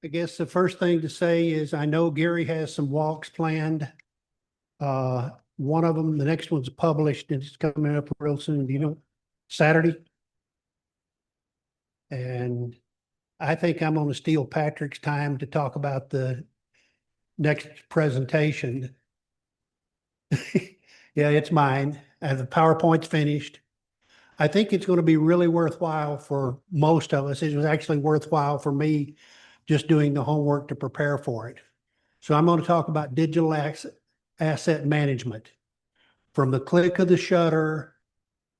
I guess the first thing to say is I know Gary has some walks planned. One of them, the next one's published and it's coming up real soon, Saturday. And I think I'm going to steal Patrick's time to talk about the next presentation. Yeah, it's mine. The PowerPoint's finished. I think it's going to be really worthwhile for most of us. It was actually worthwhile for me just doing the homework to prepare for it. So I'm going to talk about digital asset management from the click of the shutter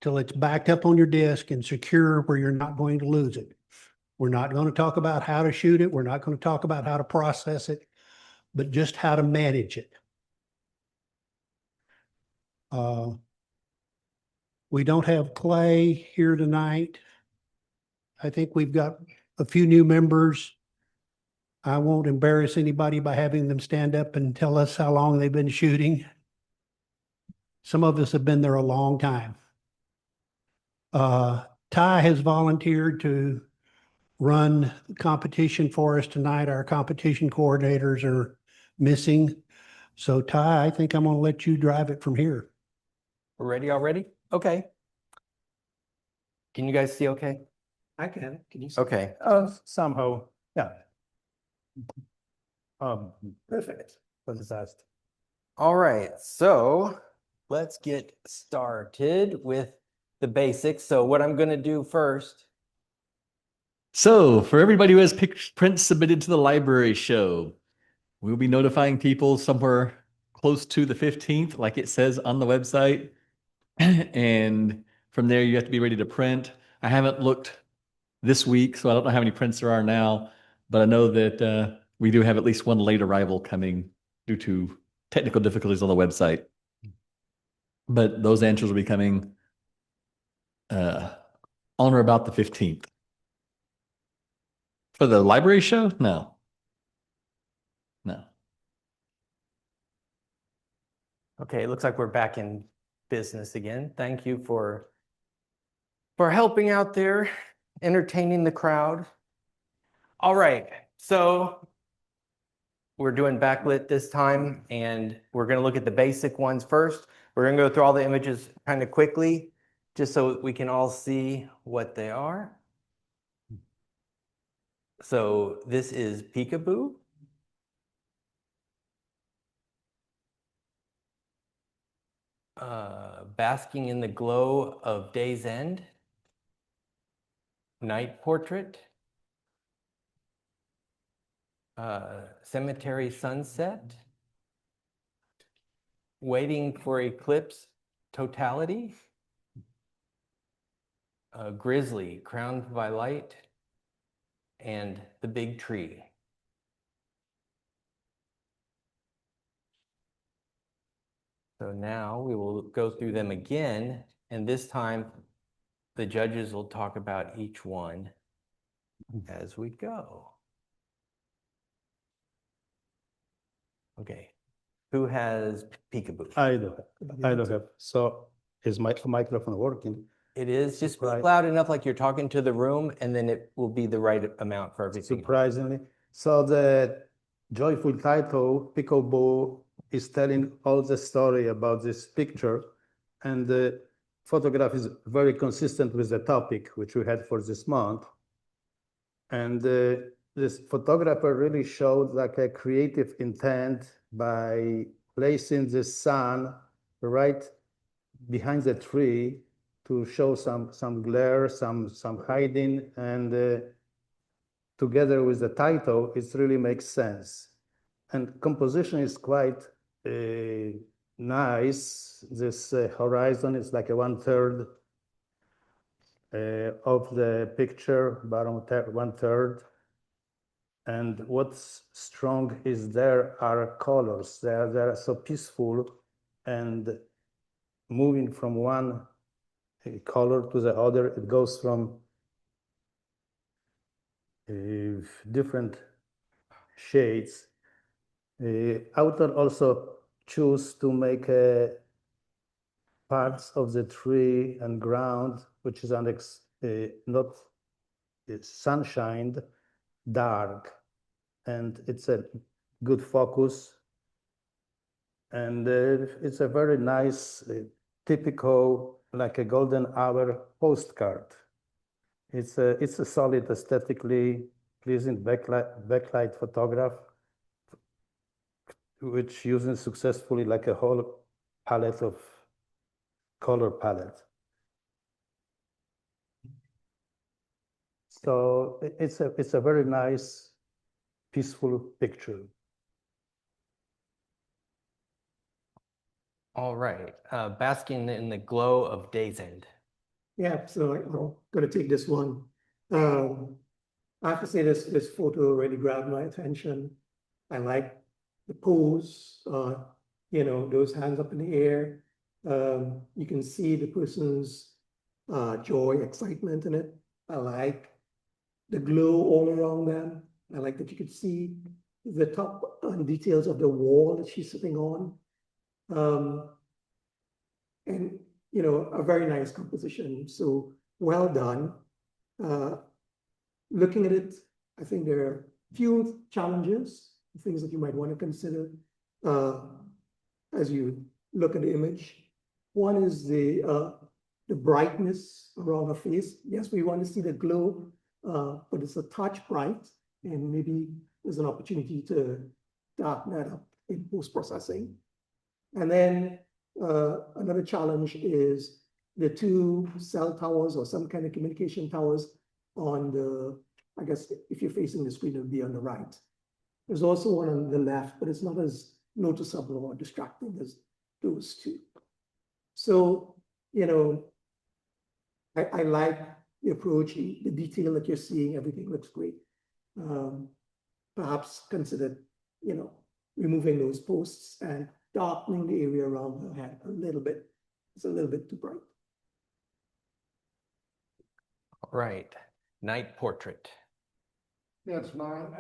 till it's backed up on your disk and secure where you're not going to lose it. We're not going to talk about how to shoot it. We're not going to talk about how to process it, but just how to manage it. We don't have Clay here tonight. I think we've got a few new members. I won't embarrass anybody by having them stand up and tell us how long they've been shooting. Some of us have been there a long time. Ty has volunteered to run the competition for us tonight. Our competition coordinators are missing. So Ty, I think I'm going to let you drive it from here. We're ready already? Okay. Can you guys see okay? I can. Can you see? Okay. Somehow, yeah. Perfect. Fantastic. All right. So let's get started with the basics. So what I'm going to do first. So for everybody who has prints submitted to the library show, we'll be notifying people somewhere close to the 15th, like it says on the website. And from there, you have to be ready to print. I haven't looked this week, so I don't know how many prints there are now, but I know that we do have at least one late arrival coming due to technical difficulties on the website. But those answers will be coming on or about the 15th. For the library show? No. No. Okay, it looks like we're back in business again. Thank you for helping out there, entertaining the crowd. All right, so we're doing backlit this time, and we're going to look at the basic ones first. We're going to go through all the images kind of quickly, just so we can all see what they are. So this is Peekaboo. Basking in the glow of day's end. Night portrait. Cemetery sunset. Waiting for eclipse totality. Grizzly crowned by light. And the big tree. So now we will go through them again, and this time the judges will talk about each one as we go. Okay, who has Peekaboo? I don't have. So is my microphone working? It is. Just speak loud enough like you're talking to the room, and then it will be the right amount for everything. Surprisingly. So the joyful title, Peekaboo, is telling all the story about this picture, and the photograph is very consistent with the topic which we had for this month. And this photographer really showed like a creative intent by placing the sun right behind the tree to show some glare, some hiding, and together with the title, it really makes sense. And composition is quite nice. This horizon is like a 1/3 of the picture, bottom 1/3. And what's strong is there are colors. They are so peaceful and moving from one color to the other. It goes from different shades. Author also choose to make parts of the tree and ground, which is not sunshine, dark. and it's a good focus. And it's a very nice, typical, like a golden hour postcard. It's a solid, aesthetically pleasing backlight photograph, which uses successfully like a whole palette of color palette. So it's a very nice, peaceful picture. All right, basking in the glow of day's end. Yeah, so I'm gonna take this one. I have to say this photo really grabbed my attention. I like the pose, you know, those hands up in the air. You can see the person's joy, excitement in it. I like the glow all around them. I like that you could see the top details of the wall that she's sitting on. And you know, a very nice composition. So well done. Looking at it, I think there are a few challenges, things that you might want to consider as you look at the image. One is the brightness around her face. Yes, we want to see the glow, but it's a touch bright, and maybe there's an opportunity to darken that up in post-processing. And then another challenge is the two cell towers or some kind of communication towers on the, I guess if you're facing the screen, it would be on the right. There's also one on the left, but it's not as noticeable or distracting as those two. So, you know, I like the approach, the detail that you're seeing, everything looks great. Perhaps consider, you know, removing those posts and darkening the area around her head a little bit. It's a little bit too bright. All right, night portrait. That's mine.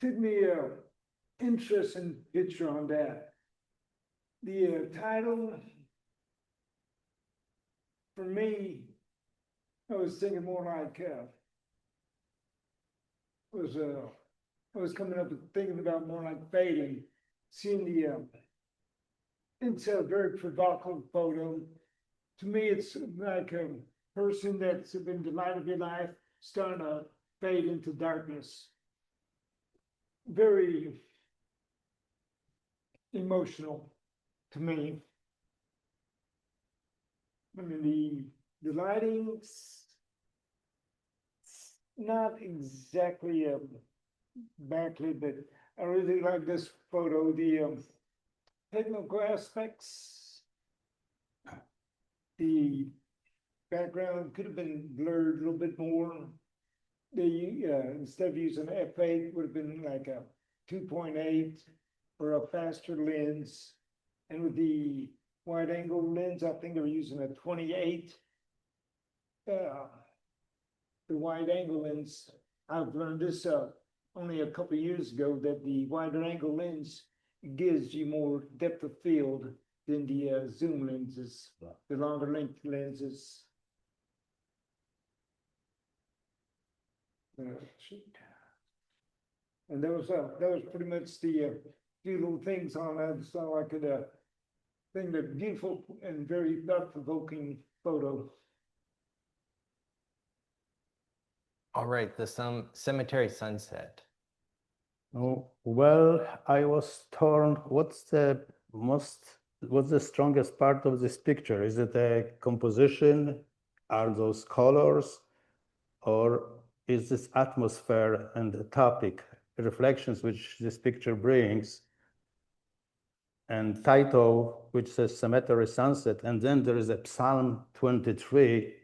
Took me interesting picture on that. The title, for me, I was thinking more like I was coming up with thinking about more like fading. Seeing the it's a very provocative photo. To me, it's like a person that's been the light of your life starting to fade into darkness. Very emotional to me. I mean, the lighting's not exactly backlit, but I really like this photo. The technical aspects, the background could have been blurred a little bit more. They instead of using f8, would have been like a 2.8 or a faster lens. And with the wide angle lens, I think they were using a 28. The wide angle lens, I've learned this only a couple of years ago, that the wider angle lens gives you more depth of field than the zoom lenses, the longer length lenses. And that was pretty much the few little things on that, so I could think that beautiful and very thought-provoking photo. All right, the cemetery sunset. Oh, well, I was torn. What's the strongest part of this picture? Is it a composition? Are those colors? Or is this atmosphere and the topic, reflections which this picture brings? And title, which says Cemetery Sunset, and then there is a Psalm 23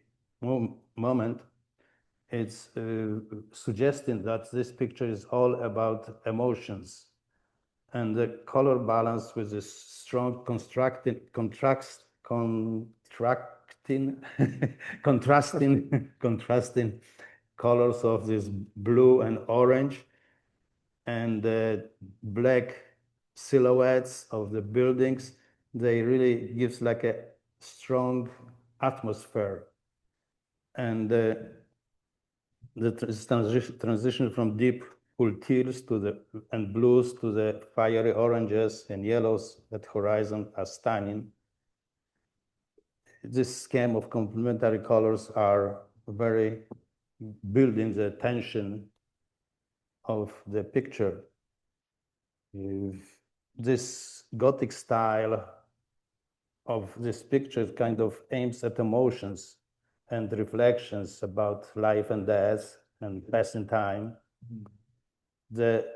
moment. It's suggesting that this picture is all about emotions, and the color balance with this strong contrasting colors of this blue and orange, and the black silhouettes of the buildings. They really gives like a strong atmosphere, and the transition from deep cool teals to the and blues to the fiery oranges and yellows at horizon are stunning. This scheme of complementary colors are very building the tension of the picture. This Gothic style of this picture kind of aims at emotions and reflections about life and death and passing time. The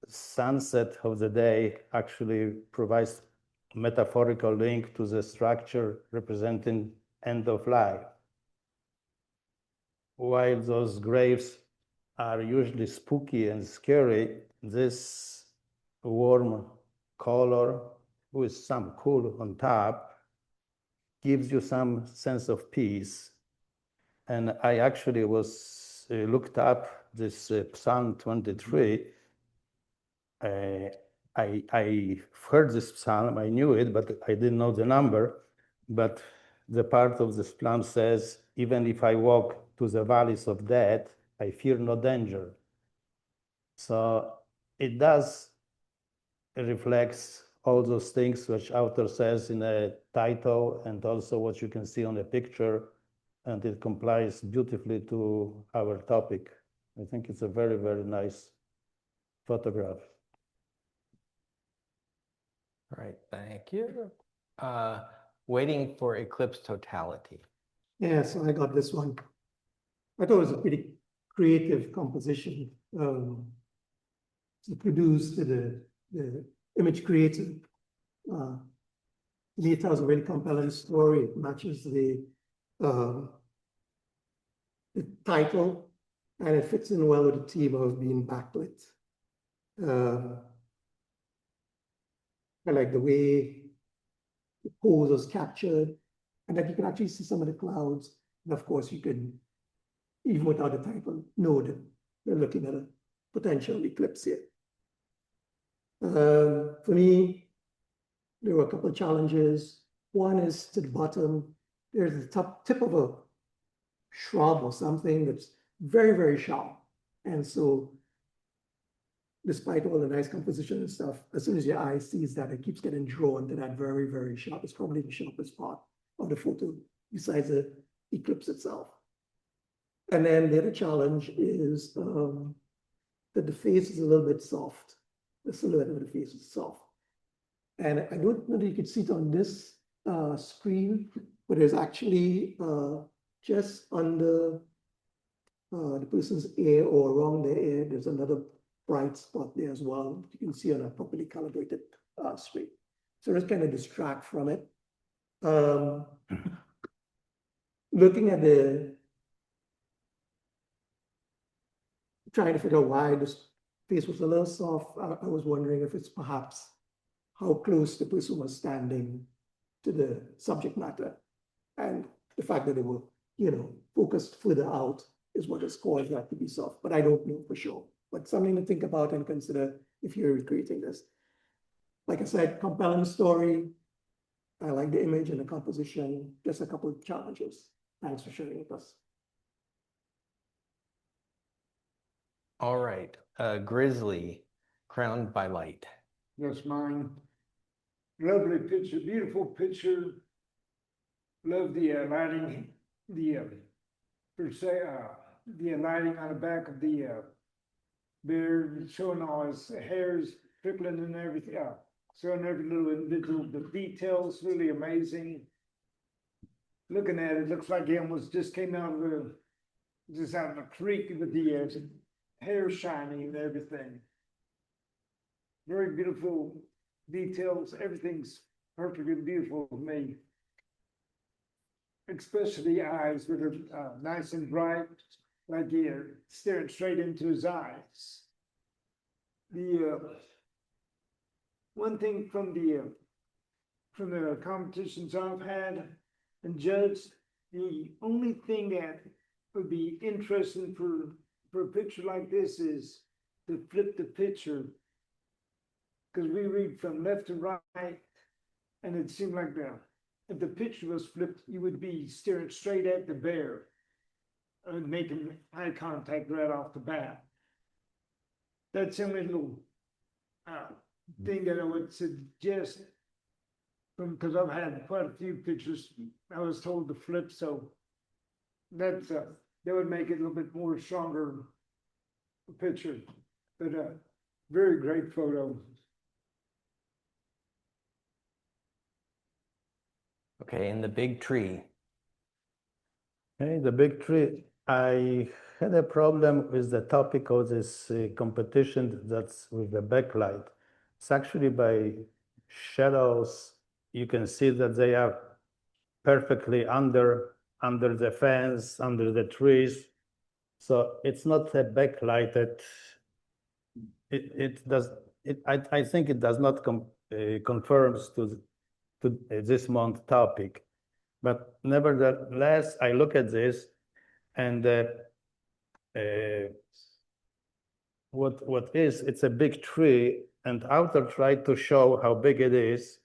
sunset of the day actually provides metaphorical link to the structure representing end of life. While those graves are usually spooky and scary, this warm color with some cool on top gives you some sense of peace. And I actually was looked up this Psalm 23. I heard this psalm, I knew it, but I didn't know the number. But the part of this psalm says, even if I walk to the valleys of death, I fear no danger. So it does reflects all those things which author says in a title and also what you can see on the picture, and it complies beautifully to our topic. I think it's a very, very nice photograph. All right, thank you. Waiting for eclipse totality. Yeah, so I got this one. I thought it was a pretty creative composition. To produce the image creator. It tells a really compelling story. It matches the title, and it fits in well with the theme of being backlit. I like the way the pose was captured, and that you can actually see some of the clouds. And of course, you can, even without the title, know that they're looking at a potential eclipse here. For me, there were a couple of challenges. One is to the bottom. There's the top tip of a shrub or something that's very, very sharp. And so, despite all the nice composition and stuff, as soon as your eye sees that, it keeps getting drawn to that very, very sharp. It's probably the sharpest part of the photo, besides the eclipse itself. And then the other challenge is that the face is a little bit soft. The silhouette of the face is soft. And I don't know that you could see it on this screen, but there's actually just under the person's ear or around their ear, there's another bright spot there as well. You can see on a properly calibrated screen. So just kind of distract from it. Looking at trying to figure out why this face was a little soft, I was wondering if it's perhaps how close the person was standing to the subject matter. And the fact that they were, focused further out is what has caused that to be soft. But I don't know for sure. But something to think about and consider if you're recreating this. Like I said, compelling story. I like the image and the composition. Just a couple of challenges. Thanks for sharing with us. All right, Grizzly, crowned by light. That's mine. Lovely picture, beautiful picture. Love the lighting, the lighting on the back of the bear, showing all his hairs trickling and everything. Showing every little individual, the details really amazing. Looking at it, looks like he almost just came out of a creek with the hair shiny and everything. Very beautiful details. Everything's perfectly beautiful to me. Especially the eyes that are nice and bright, like you're staring straight into his eyes. The one thing from the competitions I've had and judged, the only thing that would be interesting for a picture like this is to flip the picture, because we read from left to right, and it seemed like if the picture was flipped, you would be staring straight at the bear and making eye contact right off the bat. that's the only little thing that I would suggest. Because I've had quite a few pictures, I was told to flip, so that's that would make it a little bit more stronger picture. But very great photo. Okay, and the big tree. Okay, the big tree. I had a problem with the topic of this competition that's with the backlight. It's actually by shadows. You can see that they are perfectly under the fence, under the trees. So it's not a backlight that I think it does not confirms to this month topic. But nevertheless, I look at this and it's a big tree, and author tried to show how big it is,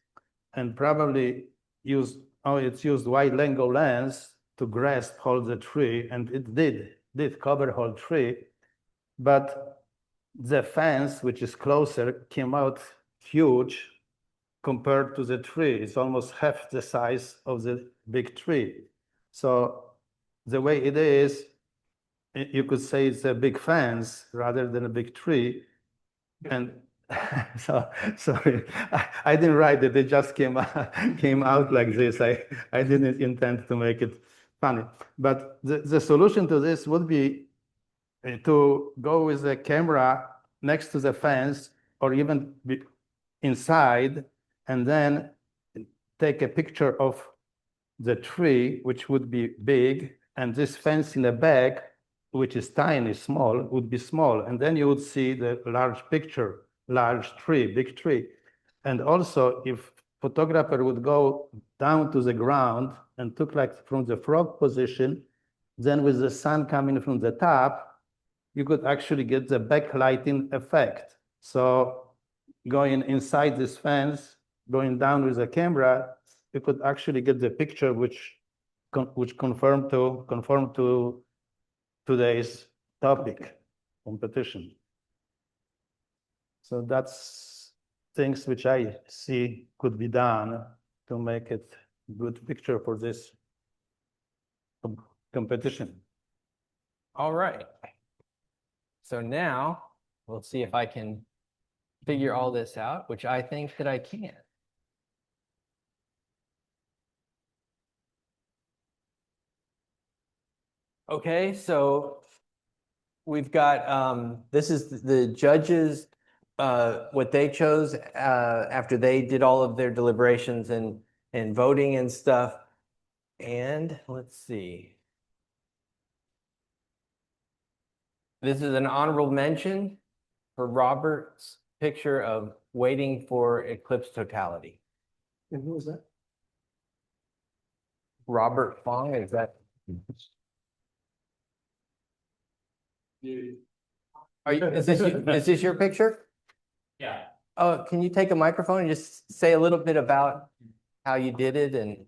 and probably it's used wide angle lens to grasp whole the tree, and it did cover whole tree, but the fence, which is closer, came out huge compared to the tree. It's almost half the size of the big tree. So the way it is, you could say it's a big fence rather than a big tree. And so sorry, I didn't write it. It just came out like this. I didn't intend to make it funny. But the solution to this would be to go with the camera next to the fence or even inside, and then take a picture of the tree, which would be big, and this fence in the back, which is tiny, small, would be small. And then you would see the large picture, large tree, big tree. And also, if photographer would go down to the ground and took like from the frog position, then with the sun coming from the top, you could actually get the backlighting effect. So going inside this fence, going down with the camera, you could actually get the picture which conform to today's topic, competition. So that's things which I see could be done to make it good picture for this competition. All right. So now we'll see if I can figure all this out, which I think that I can. Okay, so we've got, this is the judges, what they chose after they did all of their deliberations and voting and stuff. And let's see. This is an honorable mention for Robert's picture of waiting for eclipse totality. And who was that? Robert Fong, is that? Is this your picture? Yeah. Oh, can you take a microphone and just say a little bit about how you did it and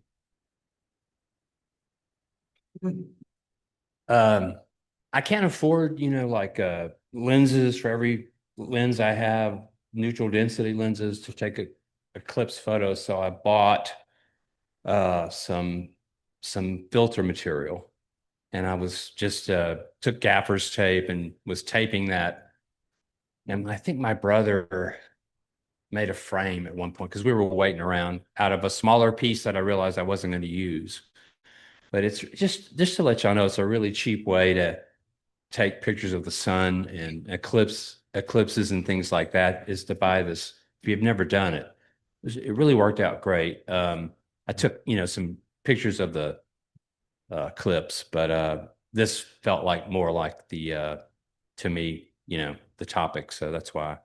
I can't afford, like lenses for every lens I have, neutral density lenses to take a eclipse photo. So I bought some filter material, and I was just took gaffer's tape and was taping that. And I think my brother made a frame at one point because we were waiting around out of a smaller piece that I realized I wasn't going to use. But it's just to let y'all know, it's a really cheap way to take pictures of the sun and eclipses and things like that, is to buy this. If you've never done it, it really worked out great. I took, some pictures of the eclipse, but this felt like more like the, to me, the topic. So that's why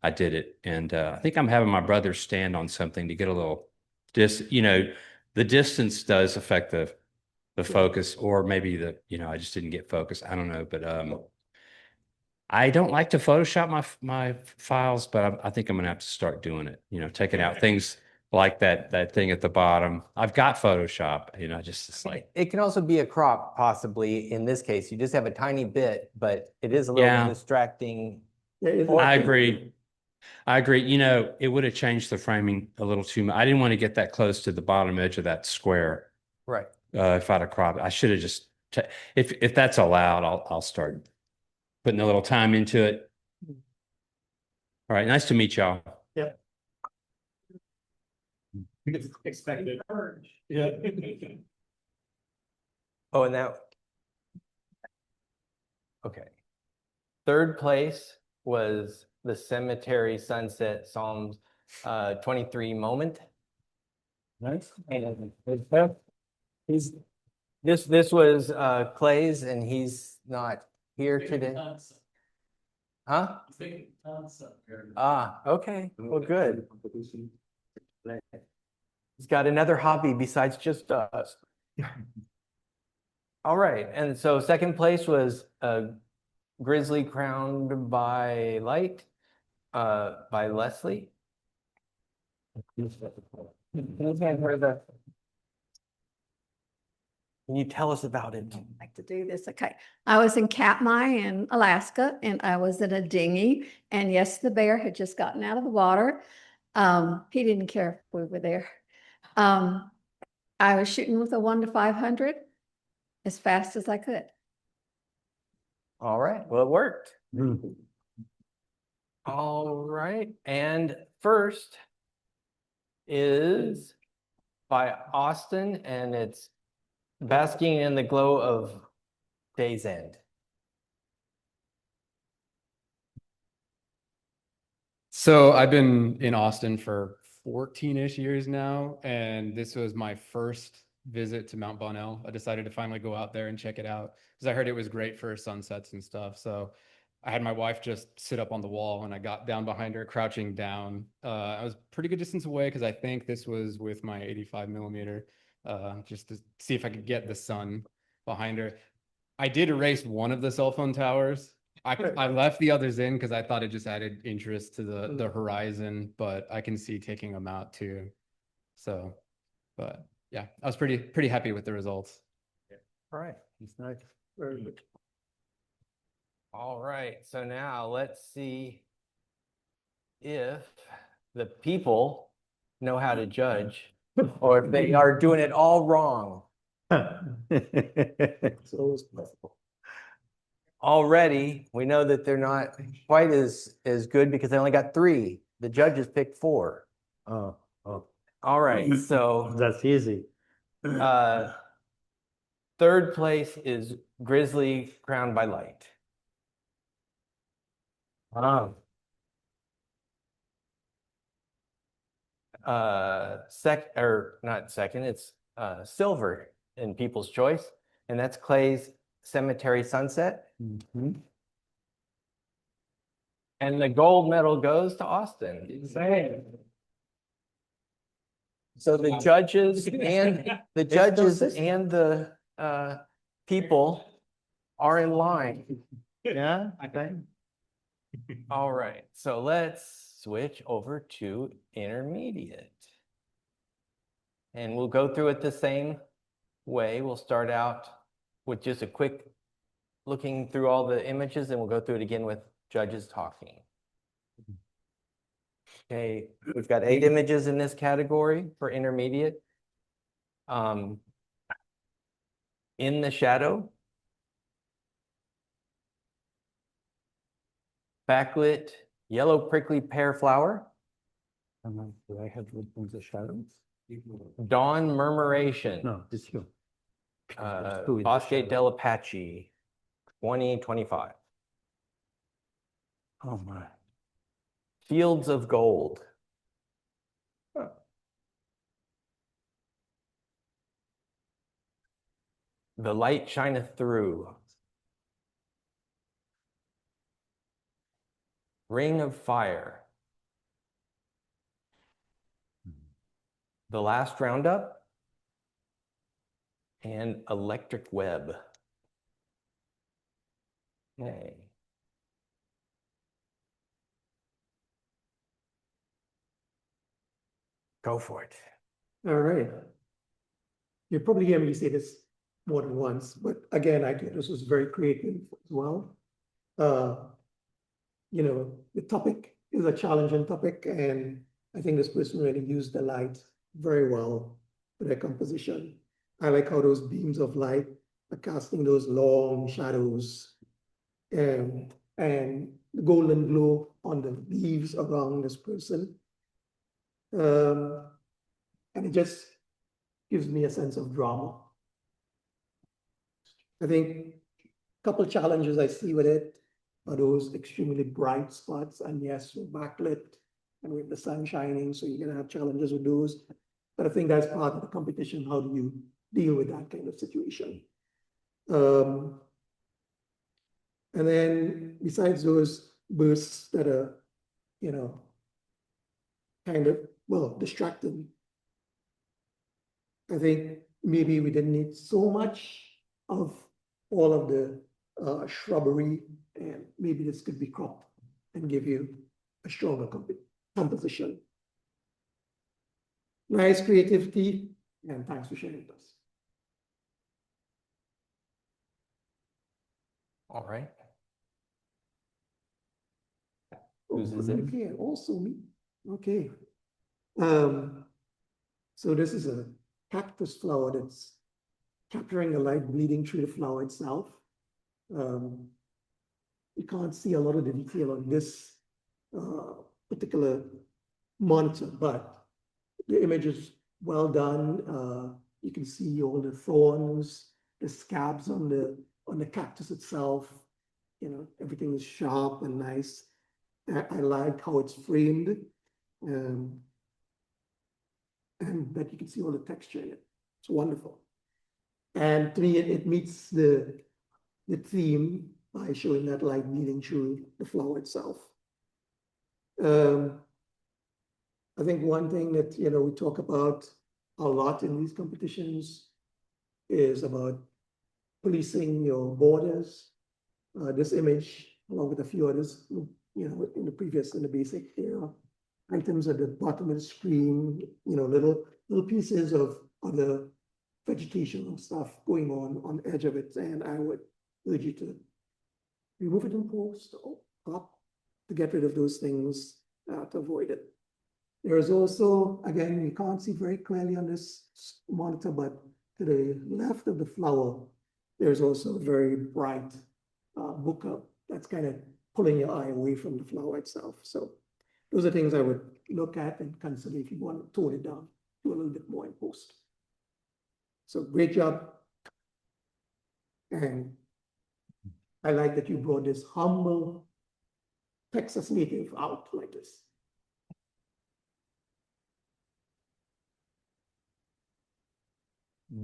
I did it. And I think I'm having my brother stand on something to get a little the distance does affect the focus, or maybe I just didn't get focus. I don't know, but I don't like to Photoshop my files, but I think I'm gonna have to start doing it. Taking out things like that thing at the bottom. I've got Photoshop. It's like it can also be a crop, possibly. In this case, you just have a tiny bit, but it is a little distracting Yeah, I agree. I agree. You know, it would have changed the framing a little too much. I didn't want to get that close to the bottom edge of that square. Right. If I'd have cropped, I should have just, if that's allowed, I'll start putting a little time into it. All right. Nice to meet y'all. Expected. Yeah. Oh, and that. Okay. Third place was the Cemetery Sunset Psalms 23 moment. Nice. And this was Clay's, and he's not here today. Huh? Ah, okay. Well, good. He's got another hobby besides just us. All right, and so second place was Grizzly Crowned by Light by Leslie. Can you tell us about it? Like to do this. Okay. I was in Katmai in Alaska and I was in a dinghy, and yes, the bear had just gotten out of the water. He didn't care if we were there. I was shooting with a 1 to 500 as fast as I could. All right, well, it worked. All right, and first is by Austin, and it's Basking in the Glow of Day's End. So I've been in Austin for 14-ish years now, and this was my first visit to Mount Bonnell. I decided to finally go out there and check it out because I heard it was great for sunsets and stuff. So I had my wife just sit up on the wall, and I got down behind her, crouching down. I was pretty good distance away because I think this was with my 85 millimeter, just to see if I could get the sun behind her. I did erase one of the cell phone towers. I left the others in because I thought it just added interest to the horizon, but I can see taking them out too. So, but yeah, I was pretty happy with the results. All right. It's nice. Very good. All right, so now let's see if the people know how to judge or if they are doing it all wrong. It's always possible. Already, we know that they're not quite as good because they only got 3. The judges picked 4. Oh, All right, so that's easy. third place is Grizzly Crowned by Light. Wow. Not second, it's silver in People's Choice, and that's Clay's Cemetery Sunset. Mhm. And the gold medal goes to Austin. So the judges and the people are in line. Yeah, okay. All right, so let's switch over to intermediate. And we'll go through it the same way. We'll start out with just a quick looking through all the images, and we'll go through it again with judges talking. Okay, we've got 8 images in this category for intermediate. In the shadow. Backlit, yellow prickly pear flower. Do I have the shadows? Dawn murmuration. No, it's you. Bosque del Apache, 2025. Oh my. Fields of Gold. The Light Shineth Through. Ring of Fire. The Last Roundup. And Electric Web. Okay. Go for it. All right. You probably hear me say this more than once, but again, I think this was very creative as well. you know, the topic is a challenging topic, and I think this person really used the light very well for their composition. I like how those beams of light are casting those long shadows, and the golden glow on the leaves around this person. And it just gives me a sense of drama. I think a couple challenges I see with it are those extremely bright spots, and yes, we're backlit and with the sun shining, so you're gonna have challenges with those. But I think that's part of the competition. How do you deal with that kind of situation? And then besides those bursts that are, you know, kind of, well, distracting, I think maybe we didn't need so much of all of the shrubbery, and maybe this could be cropped and give you a stronger composition. Nice creativity, and thanks for sharing with us. All right. Oh, Whose is it? okay, also me. Okay. So this is a cactus flower that's capturing the light bleeding through the flower itself. You can't see a lot of the detail on this particular monitor, but the image is well done. You can see all the thorns, the scabs on the cactus itself. You know, everything is sharp and nice. I like how it's framed, and that you can see all the texture in it. It's wonderful. And to me, it meets the theme by showing that light bleeding through the flower itself. I think one thing that, you know, we talk about a lot in these competitions is about policing your borders. This image, along with a few others, you know, in the basic era, items at the bottom of the screen, you know, little pieces of other vegetation and stuff going on the edge of it, and I would urge you to remove it in post or up to get rid of those things, to avoid it. There is also, again, you can't see very clearly on this monitor, but to the left of the flower, there's also a very bright bokeh that's kind of pulling your eye away from the flower itself. So those are things I would look at and consider if you want to tone it down, do a little bit more in post. So great job. And I like that you brought this humble Texas native out like this.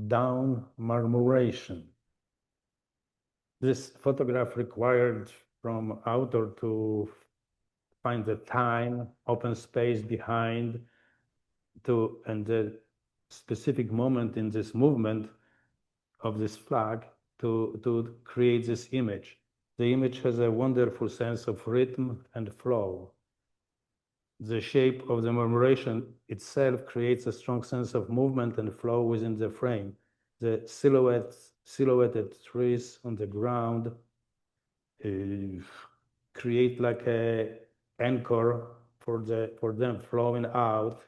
Down marmoration. This photograph required from author to find the time, open space behind, and the specific moment in this movement of this flag to create this image. The image has a wonderful sense of rhythm and flow. The shape of the marmoration itself creates a strong sense of movement and flow within the frame. The silhouetted trees on the ground create like a anchor for them flowing out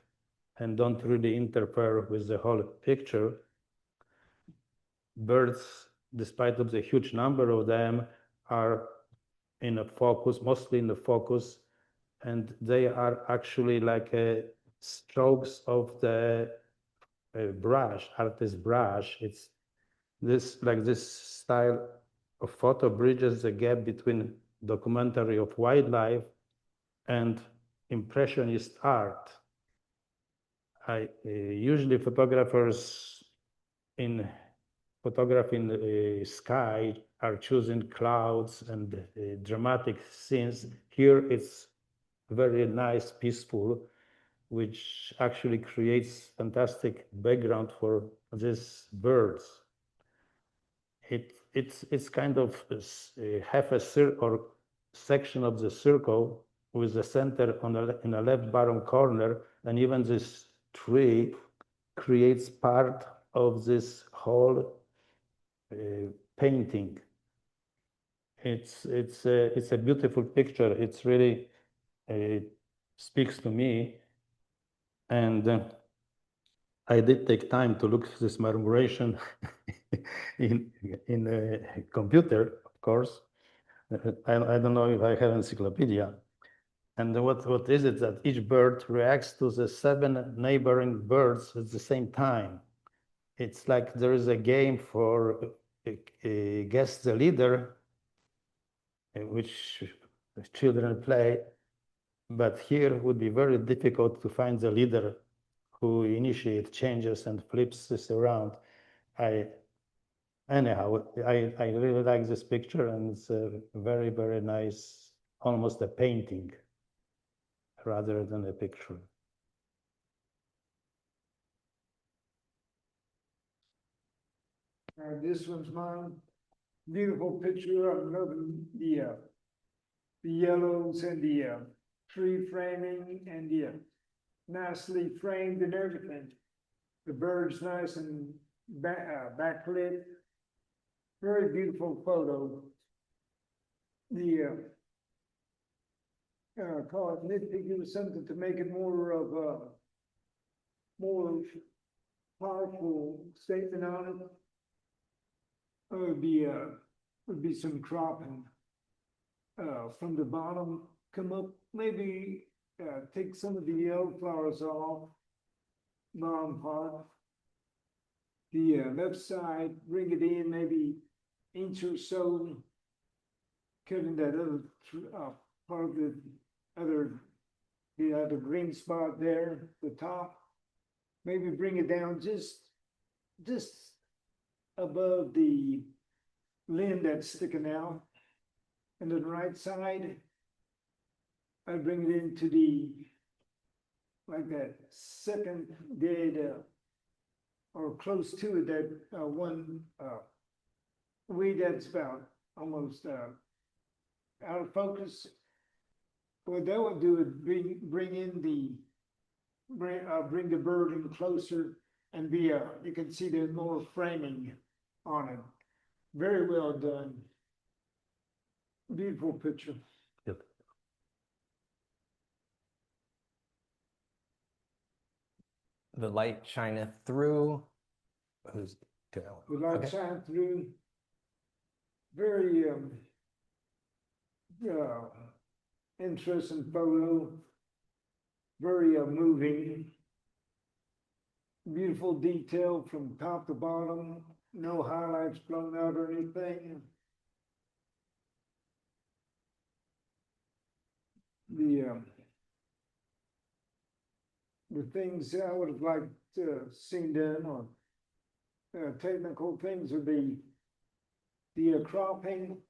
and don't really interfere with the whole picture. Birds, despite of the huge number of them, are in a focus, mostly in the focus, and they are actually like strokes of the brush, artist brush. It's this style of photo bridges the gap between documentary of wildlife and impressionist art. Usually photographers in photographing the sky are choosing clouds and dramatic scenes. Here it's very nice, peaceful, which actually creates fantastic background for these birds. It's kind of half a circle or section of the circle with the center in the left bottom corner, and even this tree creates part of this whole painting. it's a beautiful picture. It's really, it speaks to me. And I did take time to look at this murmuration in a computer, of course. I don't know if I have encyclopedia. And what is it that each bird reacts to the 7 neighboring birds at the same time? It's like there is a game for guess the leader, which children play. But here it would be very difficult to find the leader who initiates changes and flips this around. Anyhow, I really like this picture, and it's a very, very nice, almost a painting rather than a picture. This one's mine. Beautiful picture. I'm loving the yellows and the tree framing and the nicely framed and everything. The bird's nice and backlit. Very beautiful photo. The call it nitpicky was something to make it more of a more powerful statement on it. Would be some cropping from the bottom, come up, maybe take some of the yellow flowers off, bottom part. The left side, bring it in maybe inch or so, cutting that other part of the other green spot there, the top. Maybe bring it down just above the limb that's sticking out. And then right side, I bring it into the, like that second dead, or close to it, that one weed that's about almost out of focus. What that would do is bring the bird in closer and be you can see there's more framing on it. Very well done. Beautiful picture. Yep. The light shineth through. Who's doing that The one? light shine through. Very interesting photo. Very moving. Beautiful detail from top to bottom. No highlights blown out or anything. The things I would have liked to seen done, or technical things, would be the cropping,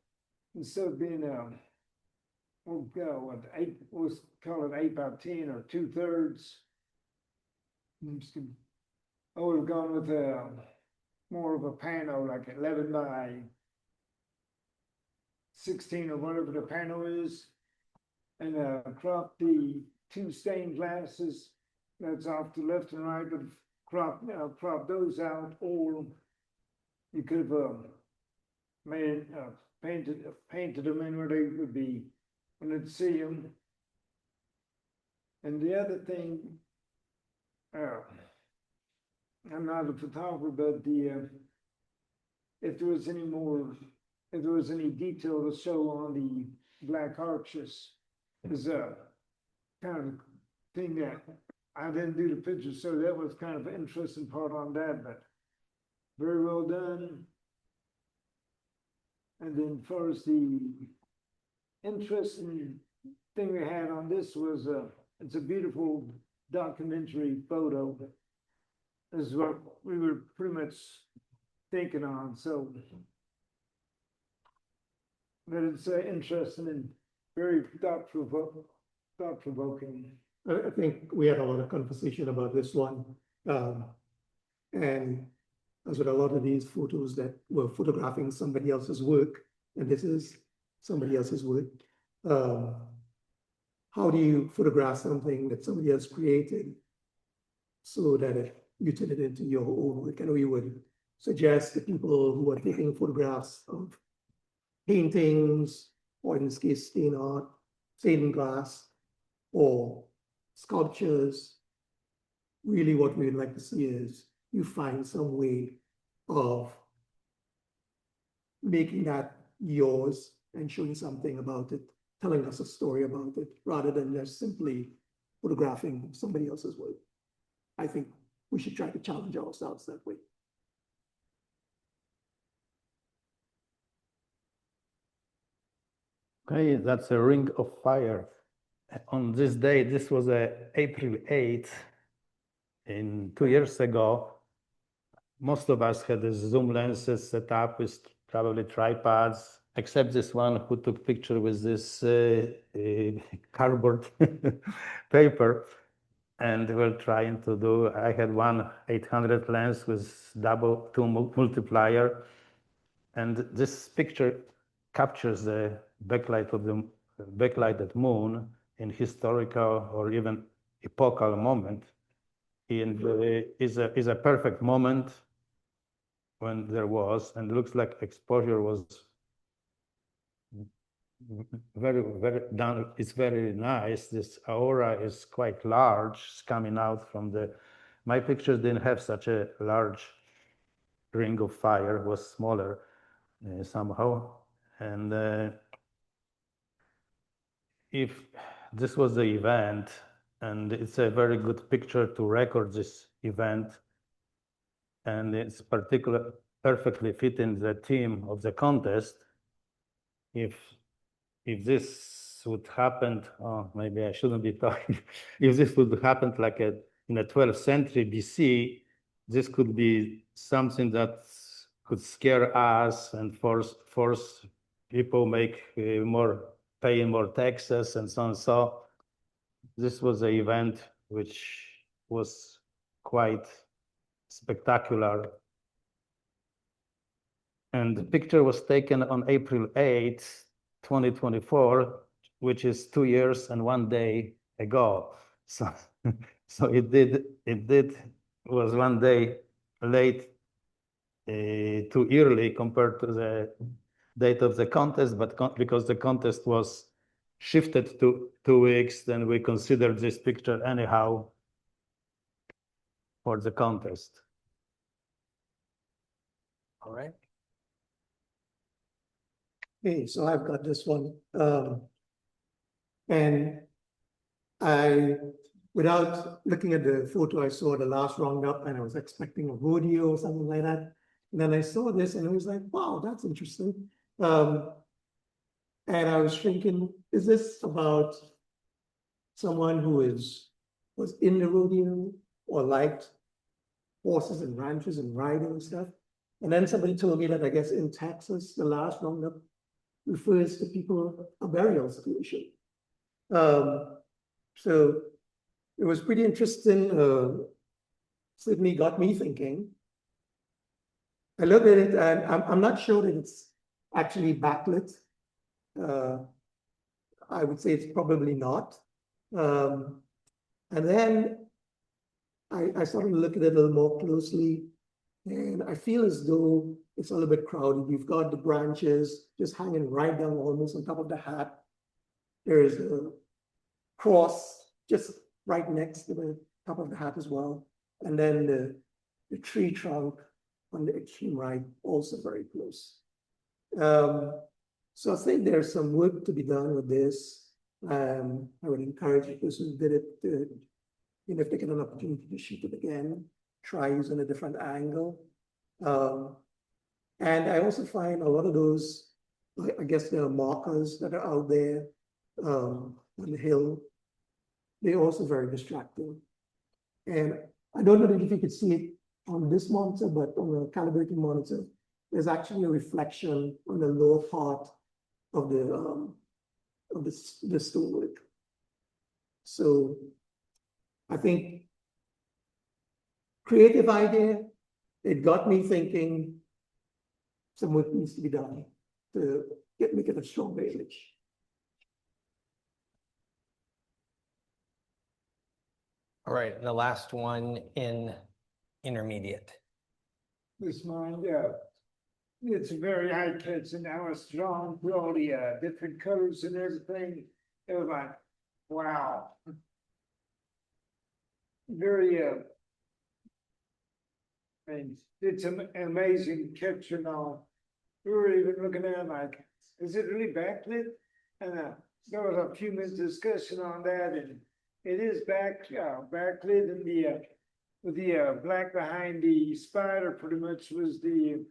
instead of being let's call it 8 by 10 or 2/3. I would have gone with more of a panel, like 11 by 16 or whatever the panel is, and crop the 2 stained glasses that's off to left and right, but crop those out, or you could have made painted them in where they would be when they'd see them. And the other thing, I'm not a photographer, but if there was any detail to show on the black arches, is kind of thing that I didn't do the picture, so that was kind of an interesting part on that, but very well done. And then as far as the interesting thing we had on this was it's a beautiful documentary photo. This is what we were pretty much thinking on, so but it's interesting and very thought-provoking. I think we had a lot of conversation about this one. And as with a lot of these photos that were photographing somebody else's work, and this is somebody else's work, how do you photograph something that somebody else created so that you turn it into your own work? And we would suggest to people who are taking photographs of paintings, or in this case, stained art, stained glass, or sculptures. Really what we'd like to see is you find some way of making that yours and showing something about it, telling us a story about it, rather than just simply photographing somebody else's work. I think we should try to challenge ourselves that way. Okay, that's a ring of fire. On this day, this was April 8th, in 2 years ago. Most of us had the zoom lenses set up with probably tripods, except this one who took picture with this cardboard paper. And we're trying to do, I had one 800 lens with two multiplier. And this picture captures the backlighted moon in historical or even epochal moment. And is a perfect moment when there was, and looks like exposure was very done. It's very nice. This aura is quite large. It's coming out from my pictures didn't have such a large ring of fire. It was smaller somehow. And if this was the event, and it's a very good picture to record this event, and it's perfectly fitting the theme of the contest. If this would happen, oh, maybe I shouldn't be talking. If this would happen like in the 12th century BC, this could be something that could scare us and force people paying more taxes and so on. So this was an event which was quite spectacular. And the picture was taken on April 8th, 2024, which is 2 years and 1 day ago. So, it was 1 day late, too early compared to the date of the contest, but because the contest was shifted to 2 weeks, then we considered this picture anyhow for the contest. All right. Okay, so I've got this one. And without looking at the photo, I saw the last roundup and I was expecting a rodeo or something like that. And then I saw this and I was like, wow, that's interesting. And I was thinking, is this about someone who was in the rodeo or liked horses and ranches and riding and stuff? And then somebody told me that I guess in Texas, the last roundup refers to people, a burial situation. So it was pretty interesting. Certainly got me thinking. I looked at it and I'm not sure that it's actually backlit. I would say it's probably not. And then I started to look at it a little more closely, and I feel as though it's a little bit crowded. You've got the branches just hanging right down almost on top of the hat. There's a cross just right next to the top of the hat as well. And then the tree trunk on the extreme right, also very close. So I think there's some work to be done with this. I would encourage the person who did it to, if they get an opportunity to shoot it again, try using a different angle. And I also find a lot of those, I guess there are markers that are out there on the hill. They're also very distracting. And I don't know if you could see it on this monitor, but on a calibrated monitor, there's actually a reflection on the lower part of the stonework. So I think creative idea, it got me thinking some work needs to be done to make it a stronger image. All right, and the last one in intermediate. This mind, it's very eye-catching how it's drawn through all the different colors and everything. It was like, wow. Very and it's an amazing picture now. We were even looking at it like, is it really backlit? And there was a few minutes discussion on that, and it is backlit, and the with the black behind the spider pretty much was the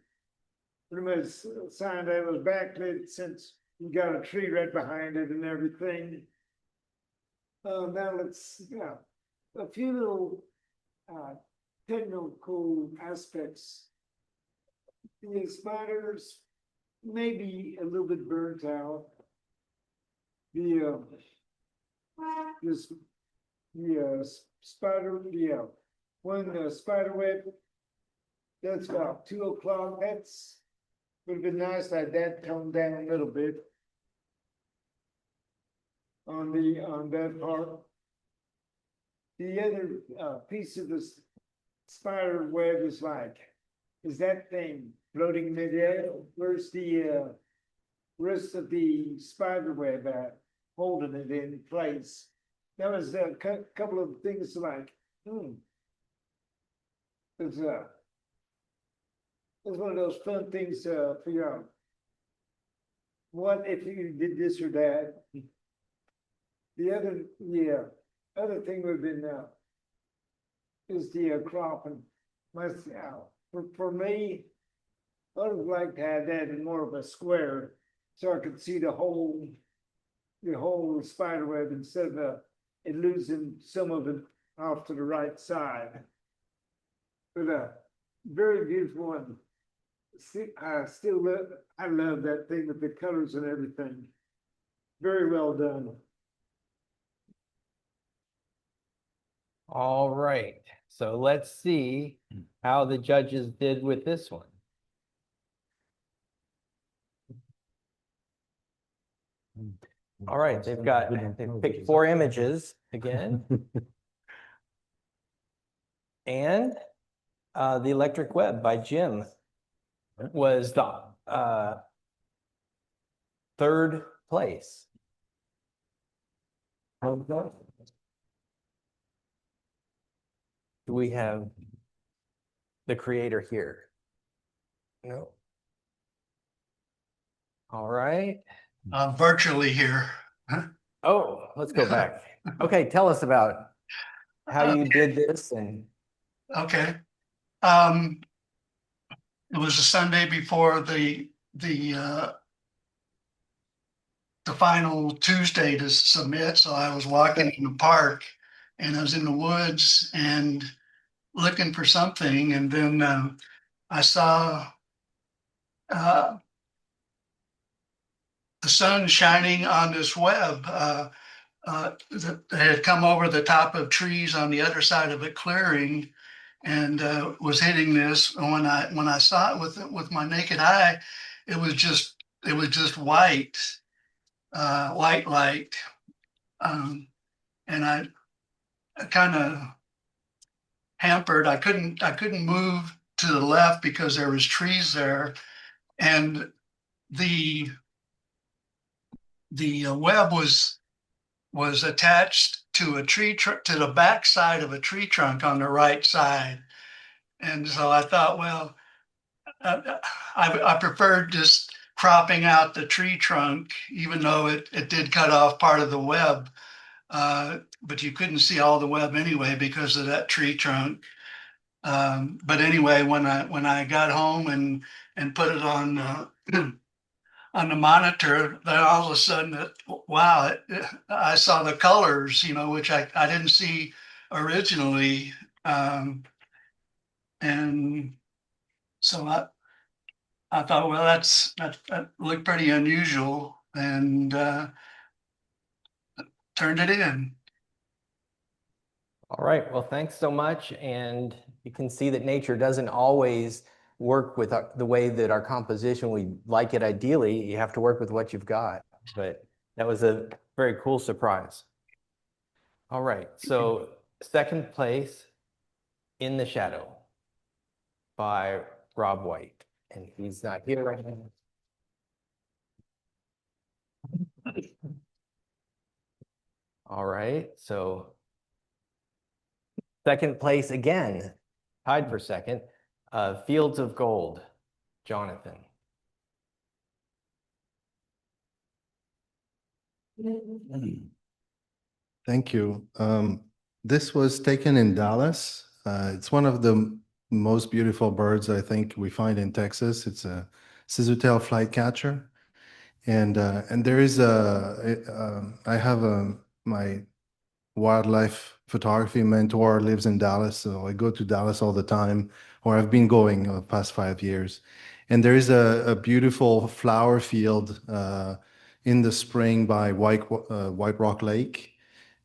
pretty much sign that it was backlit, since you got a tree right behind it and everything. Now let's a few little technical aspects. The spiders may be a little bit burnt out. The spider, when the spider web, that's about 2 o'clock. That's would have been nice to have that toned down a little bit on that part. The other piece of the spider web is like, is that thing floating in midair? Where's the rest of the spider web at, holding it in place? That was a couple of things like, it's one of those fun things to figure out. What if you did this or that? The other thing would have been is the cropping. For me, I would like to have that in more of a square, so I could see the whole spider web instead of it losing some of it off to the right side. But very beautiful one. I love that thing with the colors and everything. Very well done. All right, so let's see how the judges did with this one. All right, they've picked 4 images again. And the electric web by Jim was the 3rd place. Do we have the creator here? No. All right. Virtually here. Oh, let's go back. Okay, tell us about how you did this and. Okay. It was the Sunday before the final Tuesday to submit. So I was walking in the park, and I was in the woods and looking for something. And then I saw the sun shining on this web that had come over the top of trees on the other side of a clearing, and was hitting this. And when I saw it with my naked eye, it was just white, white light, and I kind of hampered. I couldn't move to the left because there was trees there, and the web was attached to a tree to the back side of a tree trunk on the right side. And so I thought, well, I preferred just cropping out the tree trunk, even though it did cut off part of the web. But you couldn't see all the web anyway because of that tree trunk. But anyway, when I got home and put it on on the monitor, then all of a sudden, wow, I saw the colors, which I didn't see originally. And so I thought, well, that looked pretty unusual, and turned it in. All right, well, thanks so much. And you can see that nature doesn't always work with the way that our composition, we like it ideally. You have to work with what you've got, but that was a very cool surprise. All right, so 2nd place, In the Shadow by Rob White. and he's not here right now. All right, so second place again, tied for second, Fields of Gold, Jonathan. Thank you. This was taken in Dallas. It's one of the most beautiful birds I think we find in Texas. It's a scissortail flycatcher. And there is I have my wildlife photography mentor lives in Dallas, so I go to Dallas all the time, or I've been going the past 5 years. And there is a beautiful flower field in the spring by White Rock Lake.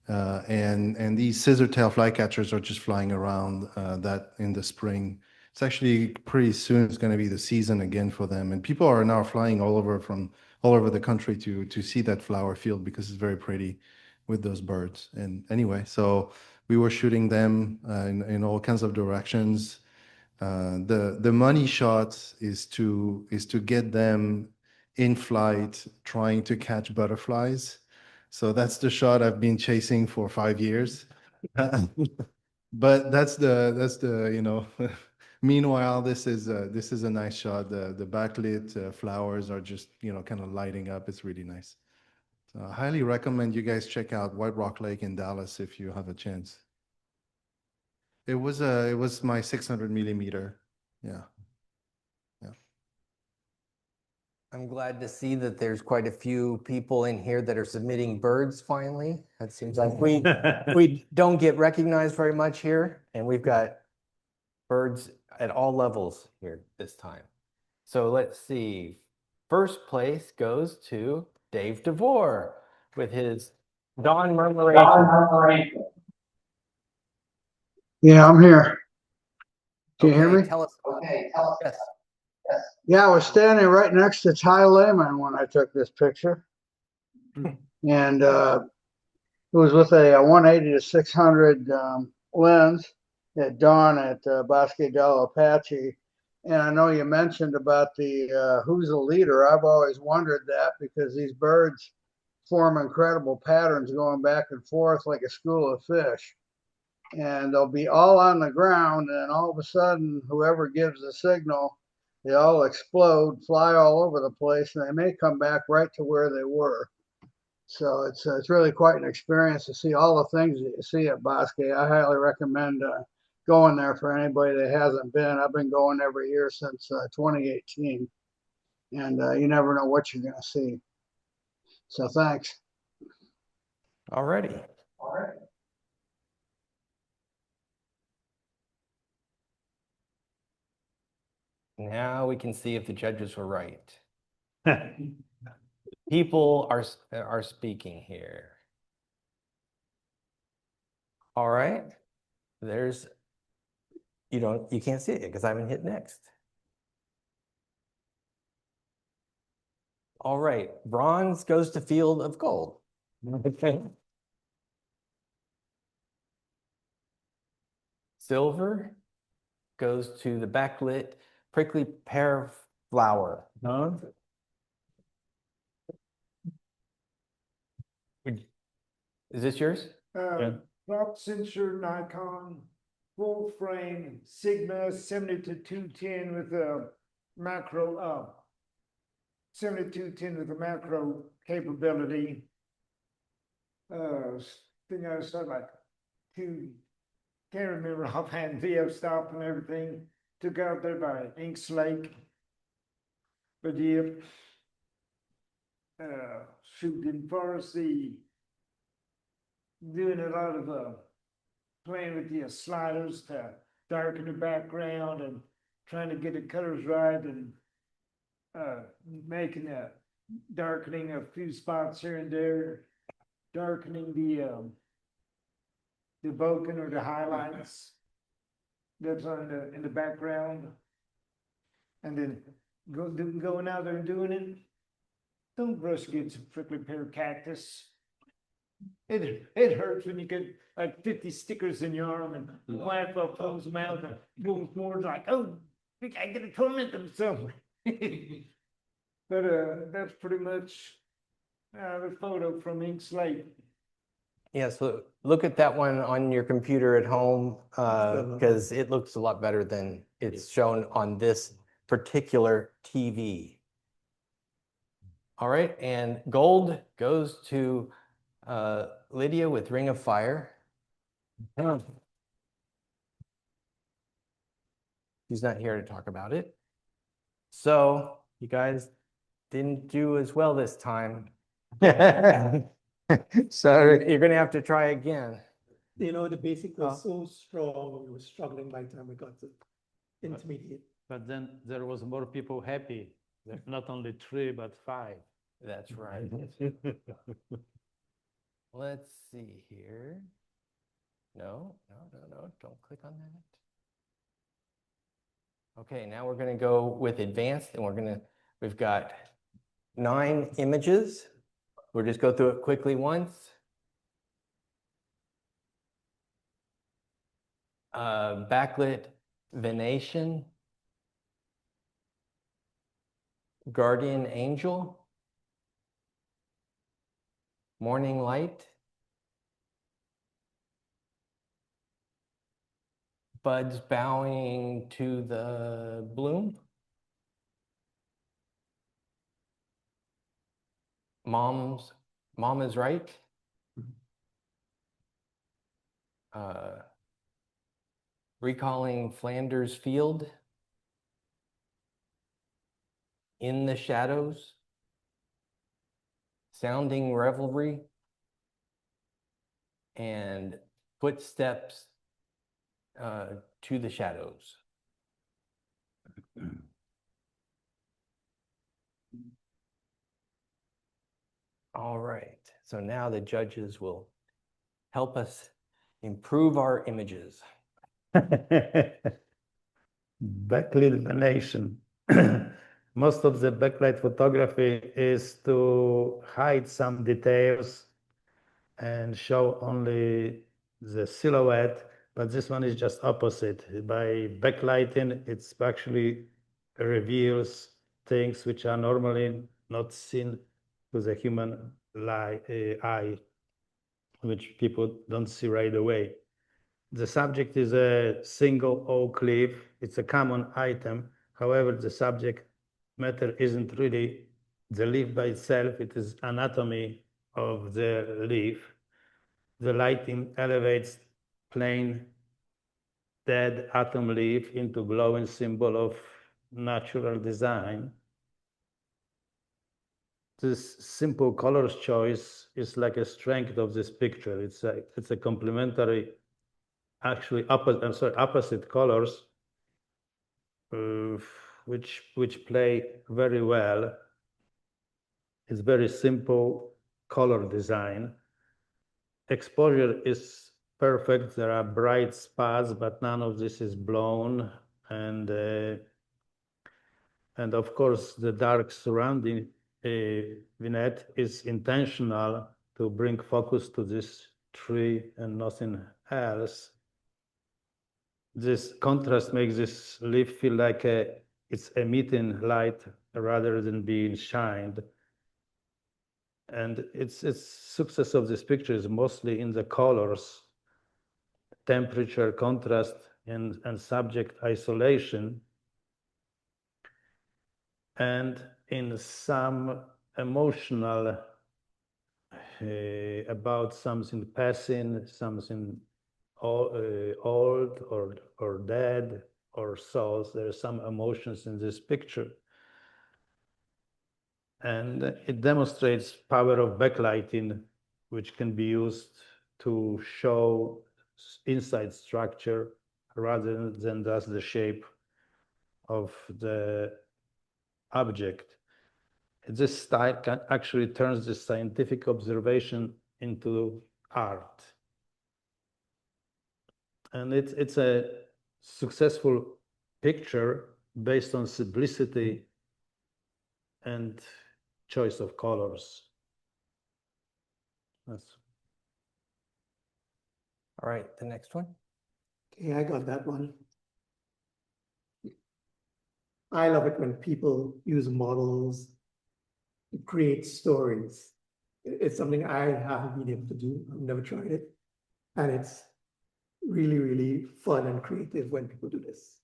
And these scissortail flycatchers are just flying around that in the spring. It's actually pretty soon it's going to be the season again for them. And people are now flying all over the country to see that flower field because it's very pretty with those birds. And anyway, so we were shooting them in all kinds of directions. The money shot is to get them in flight trying to catch butterflies. So that's the shot I've been chasing for 5 years. But that's the you know. Meanwhile, this is a nice shot. The backlit flowers are just kind of lighting up. It's really nice. So I highly recommend you guys check out White Rock Lake in Dallas if you have a chance. It was my 600 millimeter. Yeah. I'm glad to see that there's quite a few people in here that are submitting birds finally. That seems like we don't get recognized very much here, and we've got birds at all levels here this time. So let's see. First place goes to Dave DeVore with his Dawn Murmuration. Yeah, I'm here. Can you hear Okay, me? tell us. Yes. Yeah, I was standing right next to Ty Lehman when I took this picture. And it was with a 180 to 600 lens at dawn at Bosque del Apache. And I know you mentioned about the who's the leader. I've always wondered that because these birds form incredible patterns going back and forth like a school of fish. And they'll be all on the ground, and all of a sudden, whoever gives the signal, they all explode, fly all over the place, and they may come back right to where they were. So it's really quite an experience to see all the things that you see at Bosque. I highly recommend going there for anybody that hasn't been. I've been going every year since 2018, and you never know what you're going to see. So thanks. Alrighty. Now we can see if the judges were right. People are speaking here. All right. There's you can't see it because I haven't hit next. All right. Bronze goes to Field of Gold. Okay. Silver goes to the backlit prickly pear flower. Huh? Is this yours? Crop sensor Nikon full frame Sigma 7210 with a macro 7210 with a macro capability. Thing I was like can't remember offhand, VF stop and everything. Took out there by Inks Lake. But yeah, shooting forest, doing a lot of playing with the sliders to darken the background and trying to get the colors right and making a darkening a few spots here and there, darkening the Vulcan or the highlights that's on in the background, and then going out there and doing it. Don't rush against a prickly pear cactus. It hurts when you get like 50 stickers in your arm and laugh up, pulls them out, and pulls more like, oh, I gotta torment them some. But that's pretty much the photo from Ink Slate. Yeah, so look at that one on your computer at home, because it looks a lot better than it's shown on this particular TV. All right, and gold goes to Lydia with Ring of Fire. She's not here to talk about it. So you guys didn't do as well this time. Sorry. You're gonna have to try again. You know, the basic was so strong, we were struggling by the time we got to intermediate. But then there was more people happy, that not only 3, but 5. That's right. Let's see here. No, don't click on that. Okay, now we're gonna go with advanced and we've got 9 images. We'll just go through it quickly once. Backlit Venation, Guardian Angel, Morning Light, Buds Bowing to the Bloom, Mom is Right, Recalling Flanders Field, In the Shadows, Sounding Revelry, and Footsteps to the Shadows. All right, so now the judges will help us improve our images. Backlit Venation. Most of the backlight photography is to hide some details and show only the silhouette, but this one is just opposite. By backlighting, it's actually reveals things which are normally not seen with the human eye, which people don't see right away. The subject is a single oak leaf. It's a common item. However, the subject matter isn't really the leaf by itself. It is anatomy of the leaf. The lighting elevates plain dead atom leaf into glowing symbol of natural design. This simple colors choice is like a strength of this picture. It's a complementary, actually opposite colors, which play very well. It's very simple color design. Exposure is perfect. There are bright spots, but none of this is blown. And of course, the dark surrounding vignette is intentional to bring focus to this tree and nothing else. This contrast makes this leaf feel like it's emitting light rather than being shined. And its success of this picture is mostly in the colors, temperature, contrast, and subject isolation, and in some emotional about something passing, something old or dead or souls. There are some emotions in this picture. And it demonstrates power of backlighting, which can be used to show inside structure rather than just the shape of the object. This style can actually turns the scientific observation into art. And it's a successful picture based on simplicity and choice of colors. That's... All right, the next one. Okay, I got that one. I love it when people use models to create stories. It's something I haven't been able to do. I've never tried it. And it's really, really fun and creative when people do this.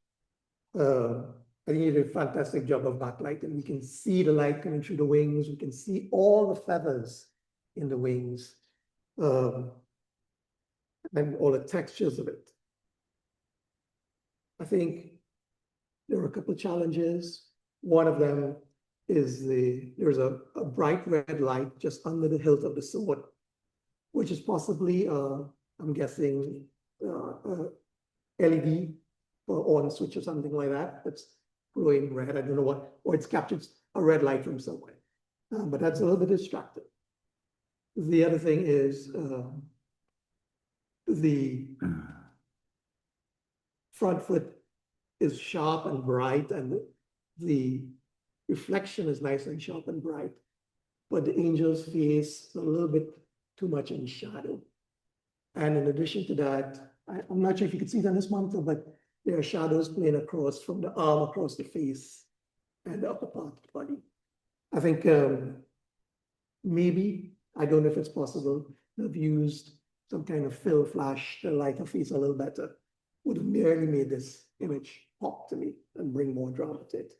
I think you did a fantastic job of backlight, and we can see the light coming through the wings. We can see all the feathers in the wings, and all the textures of it. I think there are a couple of challenges. One of them is there's a bright red light just under the hilt of the sword, which is possibly, I'm guessing, LED or on switch or something like that. That's glowing red. I don't know what, or it's captured a red light from somewhere. But that's a little bit distracting. The other thing is the front foot is sharp and bright, and the reflection is nice and sharp and bright. But the angel's face is a little bit too much in shadow. And in addition to that, I'm not sure if you can see it on this monitor, but there are shadows playing across from the arm across the face and the upper part of the body. I think maybe, I don't know if it's possible, they've used some kind of fill flash to light her face a little better. Would have merely made this image pop to me and bring more drama to it.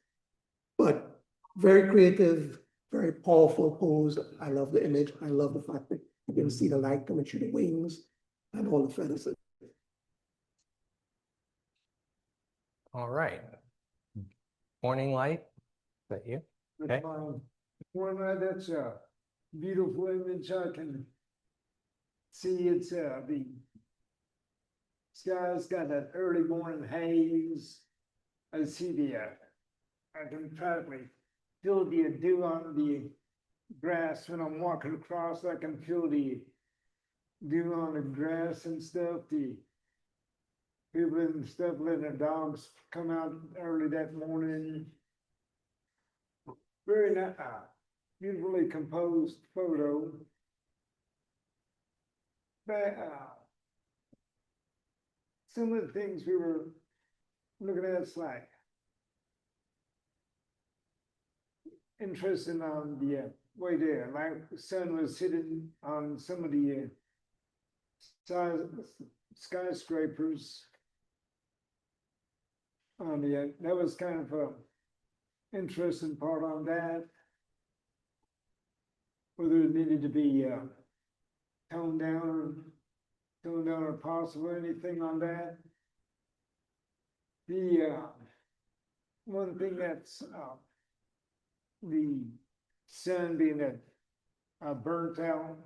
But very creative, very powerful pose. I love the image. I love the fact that you can see the light coming through the wings and all the feathers. All right. Morning light, is that you? Okay. One that's a beautiful image. I can see it's the sky's got that early morning haze. I see I can practically feel the dew on the grass when I'm walking across. I can feel the dew on the grass and stuff. The people and stuff letting their dogs come out early that morning. Very nice, beautifully composed photo. But some of the things we were looking at, it's like interesting on the way there, like the sun was hitting on some of the skyscrapers. That was kind of a interesting part on that. Whether it needed to be toned down or possible anything on that. The one thing that's the sun being that burnt out.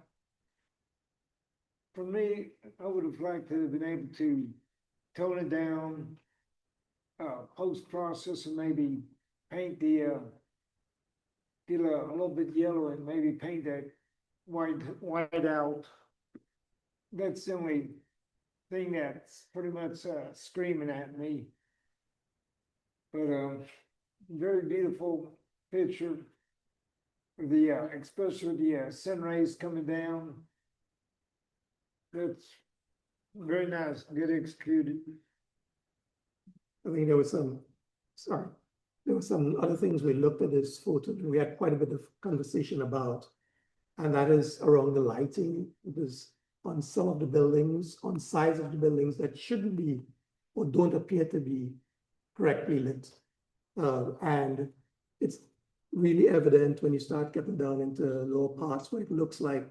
For me, I would have liked to have been able to tone it down, post-process, and maybe paint the get a little bit yellow and maybe paint that white out. That's the only thing that's pretty much screaming at me. But very beautiful picture. Especially the sun rays coming down. That's very nice, good executed. I think there was some other things we looked at this photo, and we had quite a bit of conversation about, and that is around the lighting. Because on some of the buildings, on sides of the buildings that shouldn't be or don't appear to be correctly lit. And it's really evident when you start getting down into lower parts where it looks like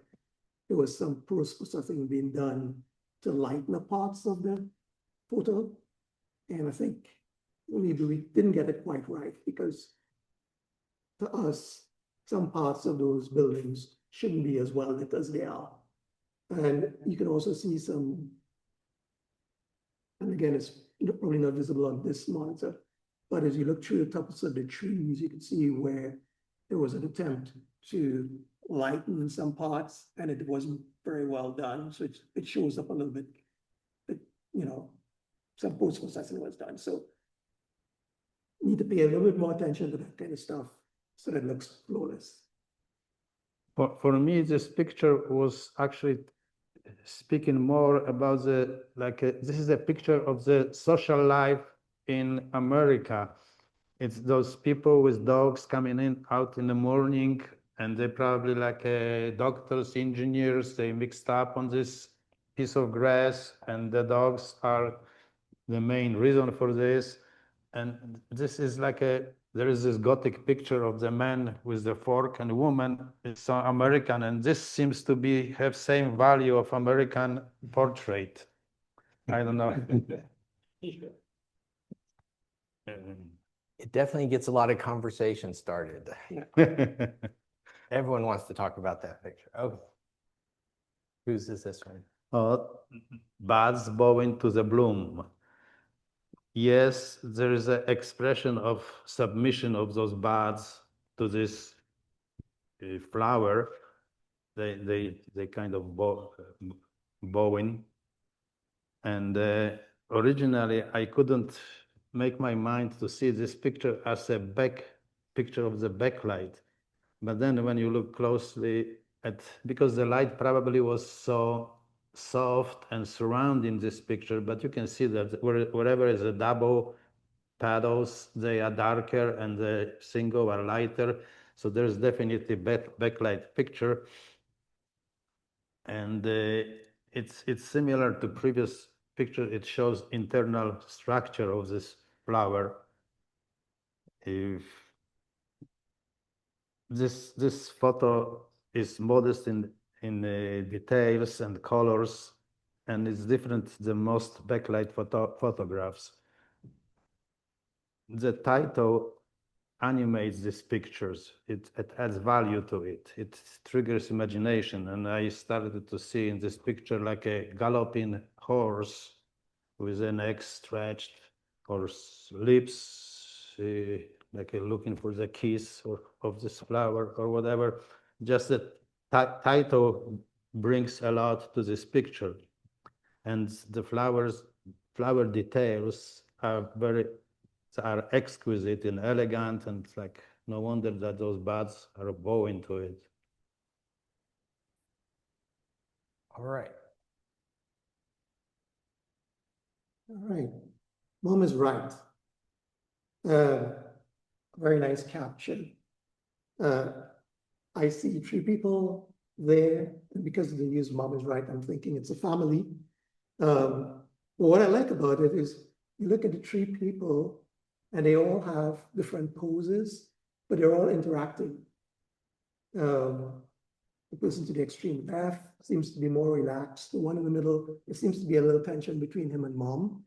there was some processing being done to lighten the parts of the photo. And I think maybe we didn't get it quite right, because to us, some parts of those buildings shouldn't be as well lit as they are. And you can also see some, and again, it's probably not visible on this monitor, but as you look through the tops of the trees, you can see where there was an attempt to lighten some parts, and it wasn't very well done. So it shows up a little bit, some post-processing was done. So need to pay a little bit more attention to that kind of stuff so that it looks flawless. For me, this picture was actually speaking more about this is a picture of the social life in America. It's those people with dogs coming in out in the morning, and they probably like doctors, engineers, they mixed up on this piece of grass, and the dogs are the main reason for this. And this is like there is this Gothic picture of the man with the fork and woman. It's American, and this seems to have same value of American portrait. I don't know. It definitely gets a lot of conversation started. Everyone wants to talk about that picture. Okay. Whose is this one? Buds bowing to the bloom. Yes, there is an expression of submission of those buds to this flower. They kind of bowing. And originally, I couldn't make my mind to see this picture as a picture of the backlight. But then when you look closely because the light probably was so soft and surrounding this picture, but you can see that wherever is a double paddles, they are darker and the single are lighter. So there's definitely backlight picture. And it's similar to previous picture. It shows internal structure of this flower. If this photo is modest in details and colors, and it's different than most backlight photographs. The title animates these pictures. It adds value to it. It triggers imagination. And I started to see in this picture like a galloping horse with a neck stretched or lips like looking for the kiss of this flower or whatever. Just the title brings a lot to this picture. And the flower details are exquisite and elegant, and it's like no wonder that those buds are bowing to it. All right. All right. Mom is right. Very nice caption. I see three people there, and because they use mom is right, I'm thinking it's a family. But what I like about it is you look at the three people and they all have different poses, but they're all interacting. The person to the extreme left seems to be more relaxed. The one in the middle, there seems to be a little tension between him and mom.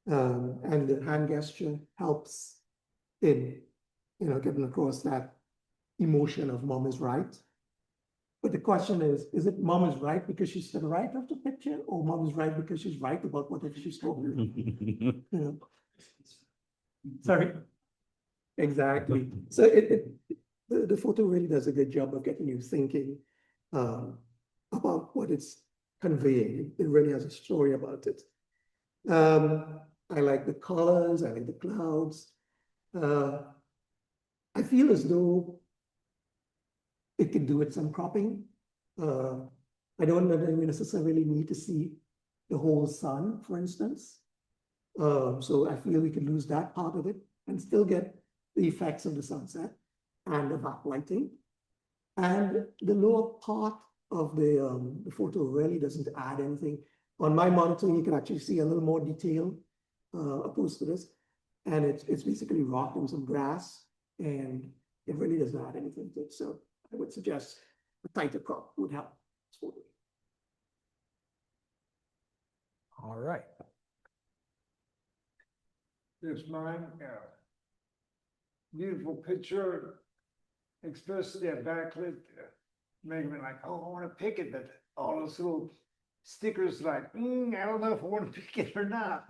And the hand gesture helps in, getting across that emotion of mom is right. But the question is it mom is right because she's to the right of the picture, or mom is right because she's right about whatever she's talking about? Sorry. Exactly. So the photo really does a good job of getting you thinking about what it's conveying. It really has a story about it. I like the colors, I like the clouds. I feel as though it could do with some cropping. I don't know that we necessarily need to see the whole sun, for instance. So I feel we could lose that part of it and still get the effects of the sunset and the backlighting. And the lower part of the photo really doesn't add anything. On my monitor, you can actually see a little more detail opposed to this. And it's basically rock and some grass, and it really doesn't add anything to it. So I would suggest a tighter crop would help. All right. There's mine. Beautiful picture, especially a backlit. Making me like, oh, I want to pick it, but all those little stickers like, I don't know if I want to pick it or not.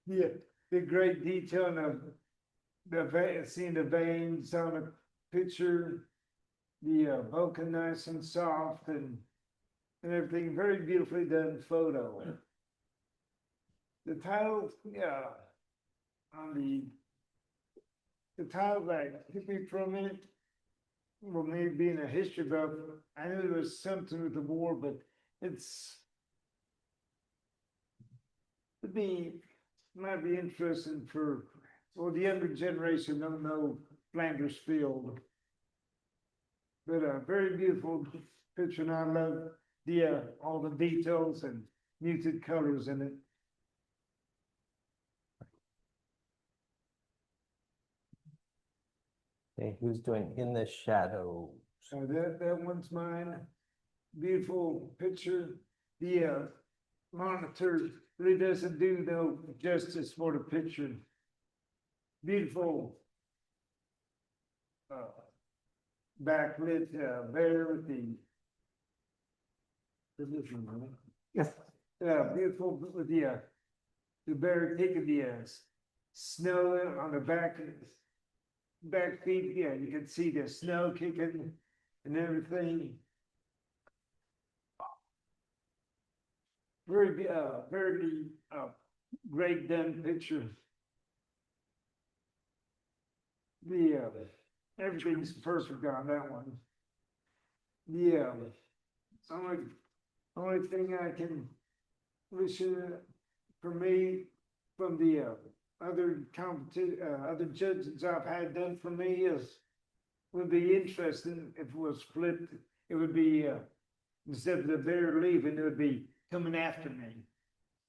The great detail of seeing the veins on the picture, the bokeh nice and soft and everything, very beautifully done photo. The title, on the title that hit me for a minute. Well, maybe being a history buff, I knew there was something with the war, but might be interesting for Well, the younger generation don't know Flanders Field. But a very beautiful picture, and I love the all the details and muted colors in it. Okay, who's doing In the Shadow? So that one's mine. Beautiful picture. The monitor really doesn't do no justice for the picture. Beautiful backlit bear with the. This one, right? Yes. Beautiful with the bear taking the snow on the back feet. Yeah, you can see the snow kicking and everything. Very great done picture. The everything's perfect on that one. The only thing I can wish for me from the other judges I've had done for me is would be interesting if it was flipped. It would be instead of the bear leaving, it would be coming after me.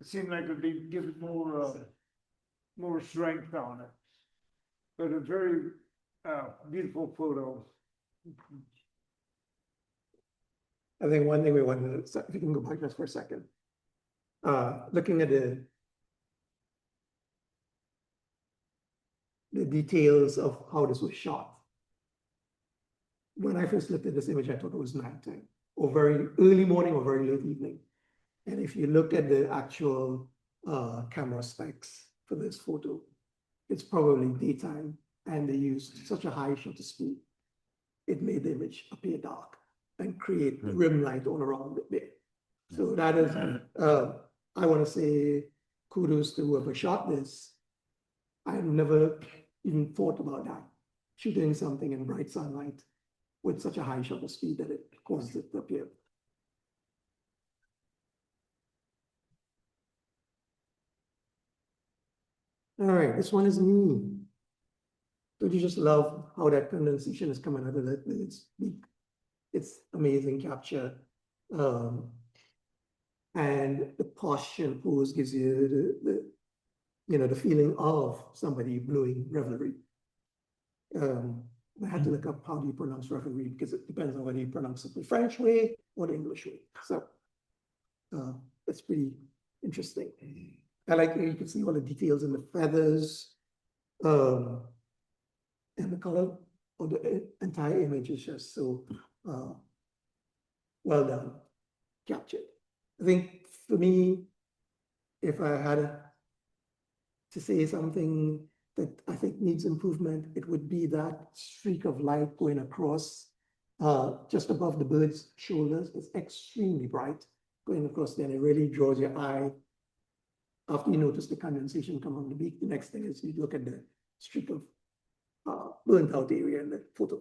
It seemed like it would be giving more strength on it. But a very beautiful photo. I think one thing we wanted to, if you can go back just for a second. Looking at the details of how this was shot. When I first looked at this image, I thought it was nighttime, or very early morning or very late evening. And if you look at the actual camera specs for this photo, it's probably daytime, and they used such a high shutter speed. It made the image appear dark and create rim light all around it there. So that is, I want to say kudos to whoever shot this. I've never even thought about that, shooting something in bright sunlight with such a high shutter speed that it causes it to appear. All right, this one is me. Don't you just love how that condensation is coming out of that? It's amazing capture. And the posture and pose gives you the feeling of somebody blowing revelry. I had to look up how do you pronounce revelry because it depends on whether you pronounce it the French way or the English way. So that's pretty interesting. I like you can see all the details in the feathers, and the color of the entire image is just so well done, captured. I think for me, if I had to say something that I think needs improvement, it would be that streak of light going across just above the bird's shoulders. It's extremely bright going across there, and it really draws your eye. After you notice the condensation come on the beak, the next thing is you look at the streak of burnt out area in the photo.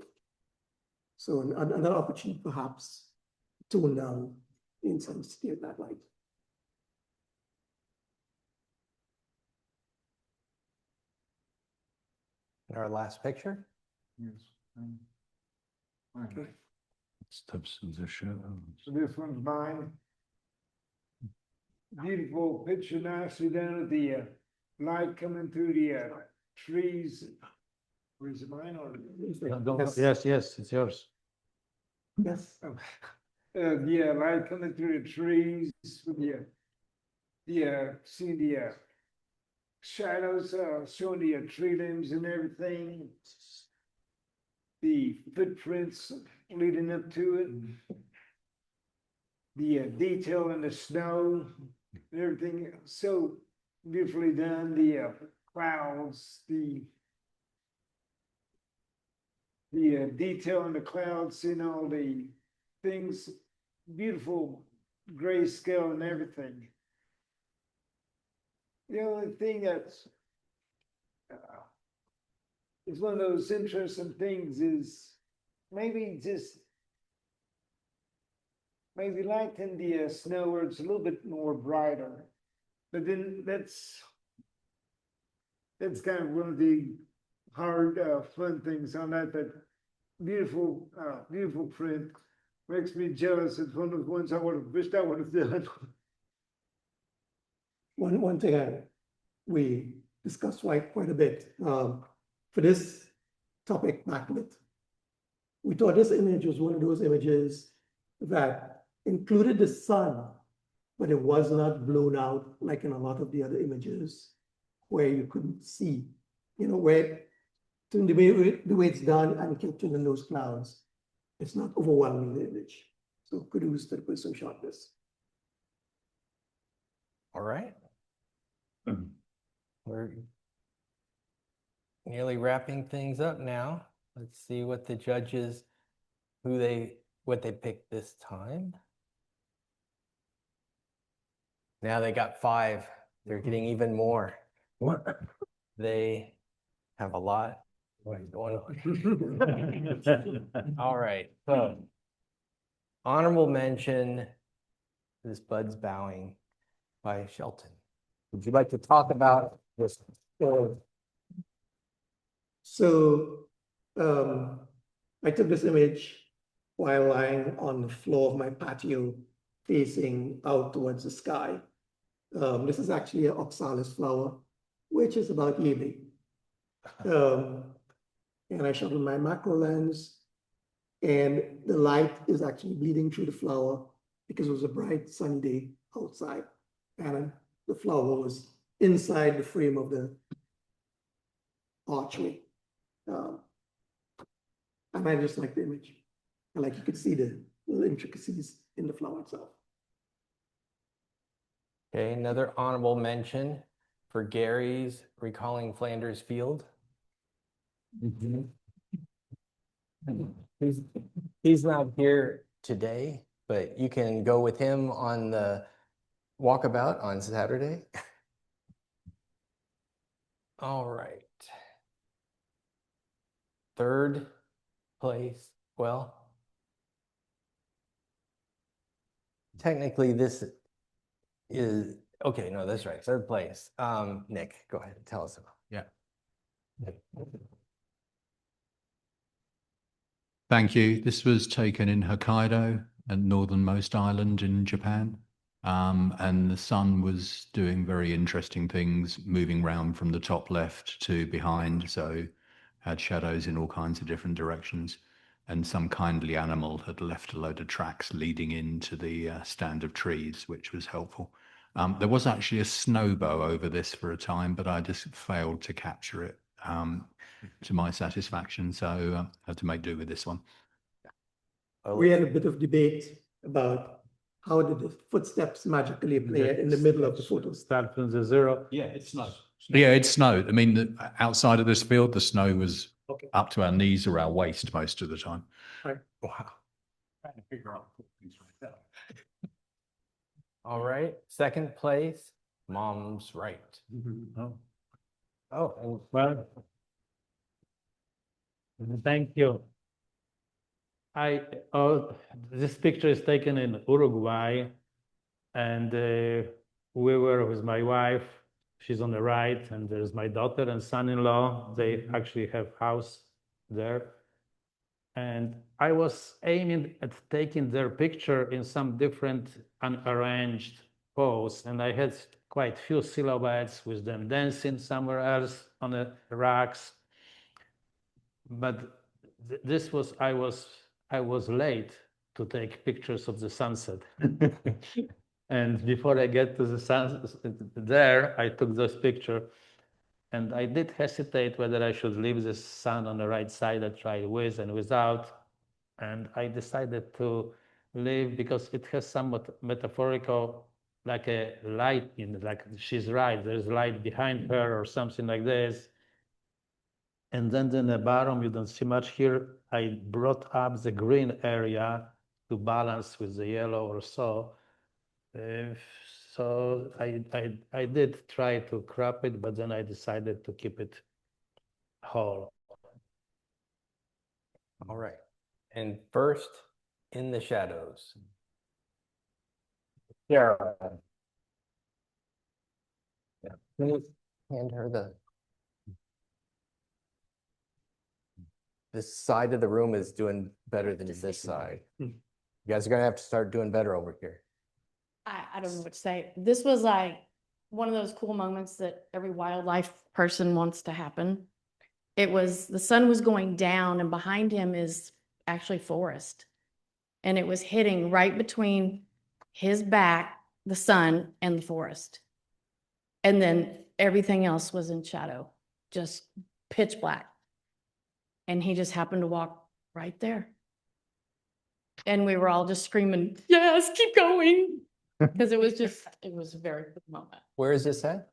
So another opportunity perhaps tone down the intensity of that light. And our last picture. Yes. Okay. Steps in the shadows. So this one's mine. Beautiful picture, nicely done with the light coming through the trees. Or is it mine or? Yes, it's yours. Yes. Yeah, light coming through the trees with seeing the shadows showing the tree limbs and everything. The footprints leading up to it. The detail in the snow and everything so beautifully done. The clouds, the detail in the clouds, seeing all the things, beautiful grayscale and everything. The only thing that's is one of those interesting things is maybe lighten the snow where it's a little bit more brighter, but then that's that's kind of one of the hard, fun things on that, beautiful, beautiful print. Makes me jealous. It's one of the ones I would have wished I would have done. One thing we discussed quite a bit, for this topic, backlit. We thought this image was one of those images that included the sun, but it was not blown out like in a lot of the other images where you couldn't see, where the way it's done and captured in those clouds, it's not overwhelming the image. So kudos to the person who shot this. All right. We're nearly wrapping things up now. Let's see what the judges, what they picked this time. Now they got 5. They're getting even more. They have a lot going on. All right. So, honorable mention, this Bud's Bowing by Shelton. Would you like to talk about this? So I took this image while lying on the floor of my patio facing out towards the sky. This is actually an oxalis flower, which is about yay big. And I shot with my macro lens, and the light is actually bleeding through the flower because it was a bright sunny day outside, and the flower was inside the frame of the archway. And I just like the image. And like you could see the little intricacies in the flower itself. Okay, another honorable mention for Gary's Recalling Flanders Field. He's not here today, but you can go with him on the walkabout on Saturday. All right. 3rd place, well, technically this is, okay, no, that's right, 3rd place. Nick, go ahead and tell us about. Yeah. Thank you. This was taken in Hokkaido, a northernmost island in Japan. And the sun was doing very interesting things, moving around from the top left to behind. So had shadows in all kinds of different directions. And some kindly animal had left a load of tracks leading into the stand of trees, which was helpful. There was actually a snowbow over this for a time, but I just failed to capture it to my satisfaction. So I had to make do with this one. We had a bit of debate about how did the footsteps magically appear in the middle of the photo. Start from the 0. Yeah, it snowed. Yeah, it snowed. I mean, outside of this field, the snow was up to our knees or our waist most of the time. Right. Wow. Trying to figure out things like that. All right, 2nd place, Mom's Right. Oh, Well, thank you. This picture is taken in Uruguay, and we were with my wife. She's on the right, and there's my daughter and son-in-law. They actually have house there. And I was aiming at taking their picture in some different unarranged pose, and I had quite few silhouettes with them dancing somewhere else on the racks. But this was, I was late to take pictures of the sunset. And before I get to the sunset there, I took this picture. And I did hesitate whether I should leave the sun on the right side. I tried with and without. And I decided to leave because it has somewhat metaphorical, like a light in it, like she's right, there's light behind her or something like this. And then in the bottom, you don't see much here. I brought up the green area to balance with the yellow or so. So I did try to crop it, but then I decided to keep it whole. all right. And first, In the Shadows. Sarah. Yeah. Can you hand her the this side of the room is doing better than this side. You guys are gonna have to start doing better over here. I don't know what to say. This was like one of those cool moments that every wildlife person wants to happen. It was, the sun was going down and behind him is actually forest. And it was hitting right between his back, the sun, and the forest. And then everything else was in shadow, just pitch black. And he just happened to walk right there. And we were all just screaming, yes, keep going. Because it was a very good moment. Where is this at?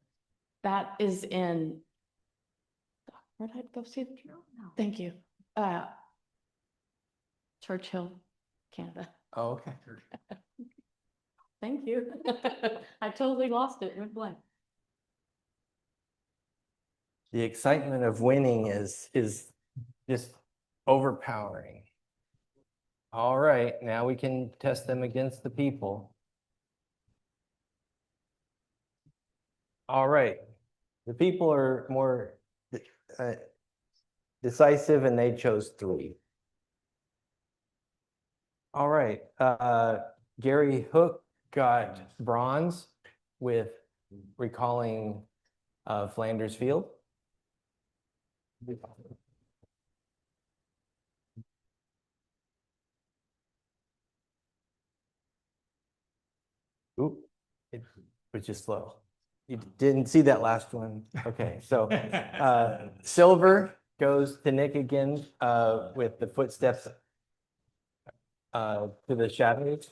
That is in, where did I go see the drill? Thank you. Churchill, Canada. Oh, okay. Thank you. I totally lost it. It went blank. The excitement of winning is just overpowering. All right, now we can test them against the people. All right, the people are more decisive and they chose 3. All right, Gary Hook got bronze with recalling Flanders Field. Oop, it was just slow. You didn't see that last one. Okay, so silver goes to Nick again with the footsteps to the shadows.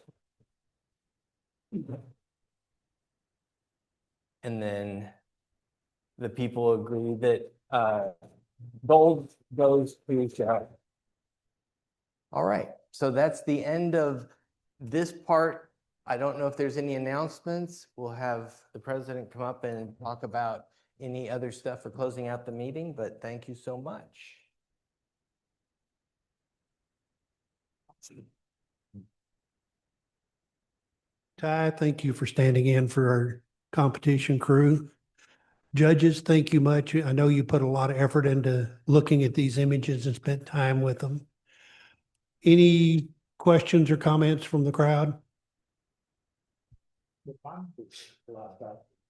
And then the people agree that gold goes to shadow. All right, so that's the end of this part. I don't know if there's any announcements. We'll have the president come up and talk about any other stuff for closing out the meeting, but thank you so much. Ty, thank you for standing in for our competition crew. Judges, thank you much. I know you put a lot of effort into looking at these images and spent time with them. Any questions or comments from the crowd?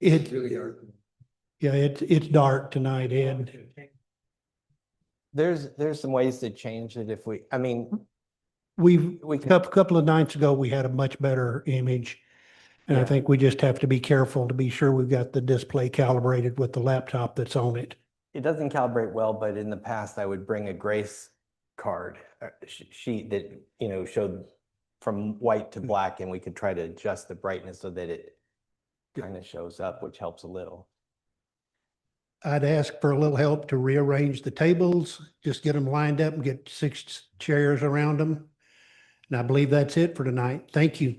It's really dark. Yeah, it's dark tonight, Ed. There's some ways to change it if we, I mean, We can, a couple of nights ago, we had a much better image. And I Yeah. think we just have to be careful to be sure we've got the display calibrated with the laptop that's on it. it doesn't calibrate well, but in the past I would bring a grace card sheet that, you know, showed from white to black, and we could try to adjust the brightness so that it kind of shows up, which helps a little. I'd ask for a little help to rearrange the tables, just get them lined up and get 6 chairs around them. And I believe that's it for tonight. Thank you.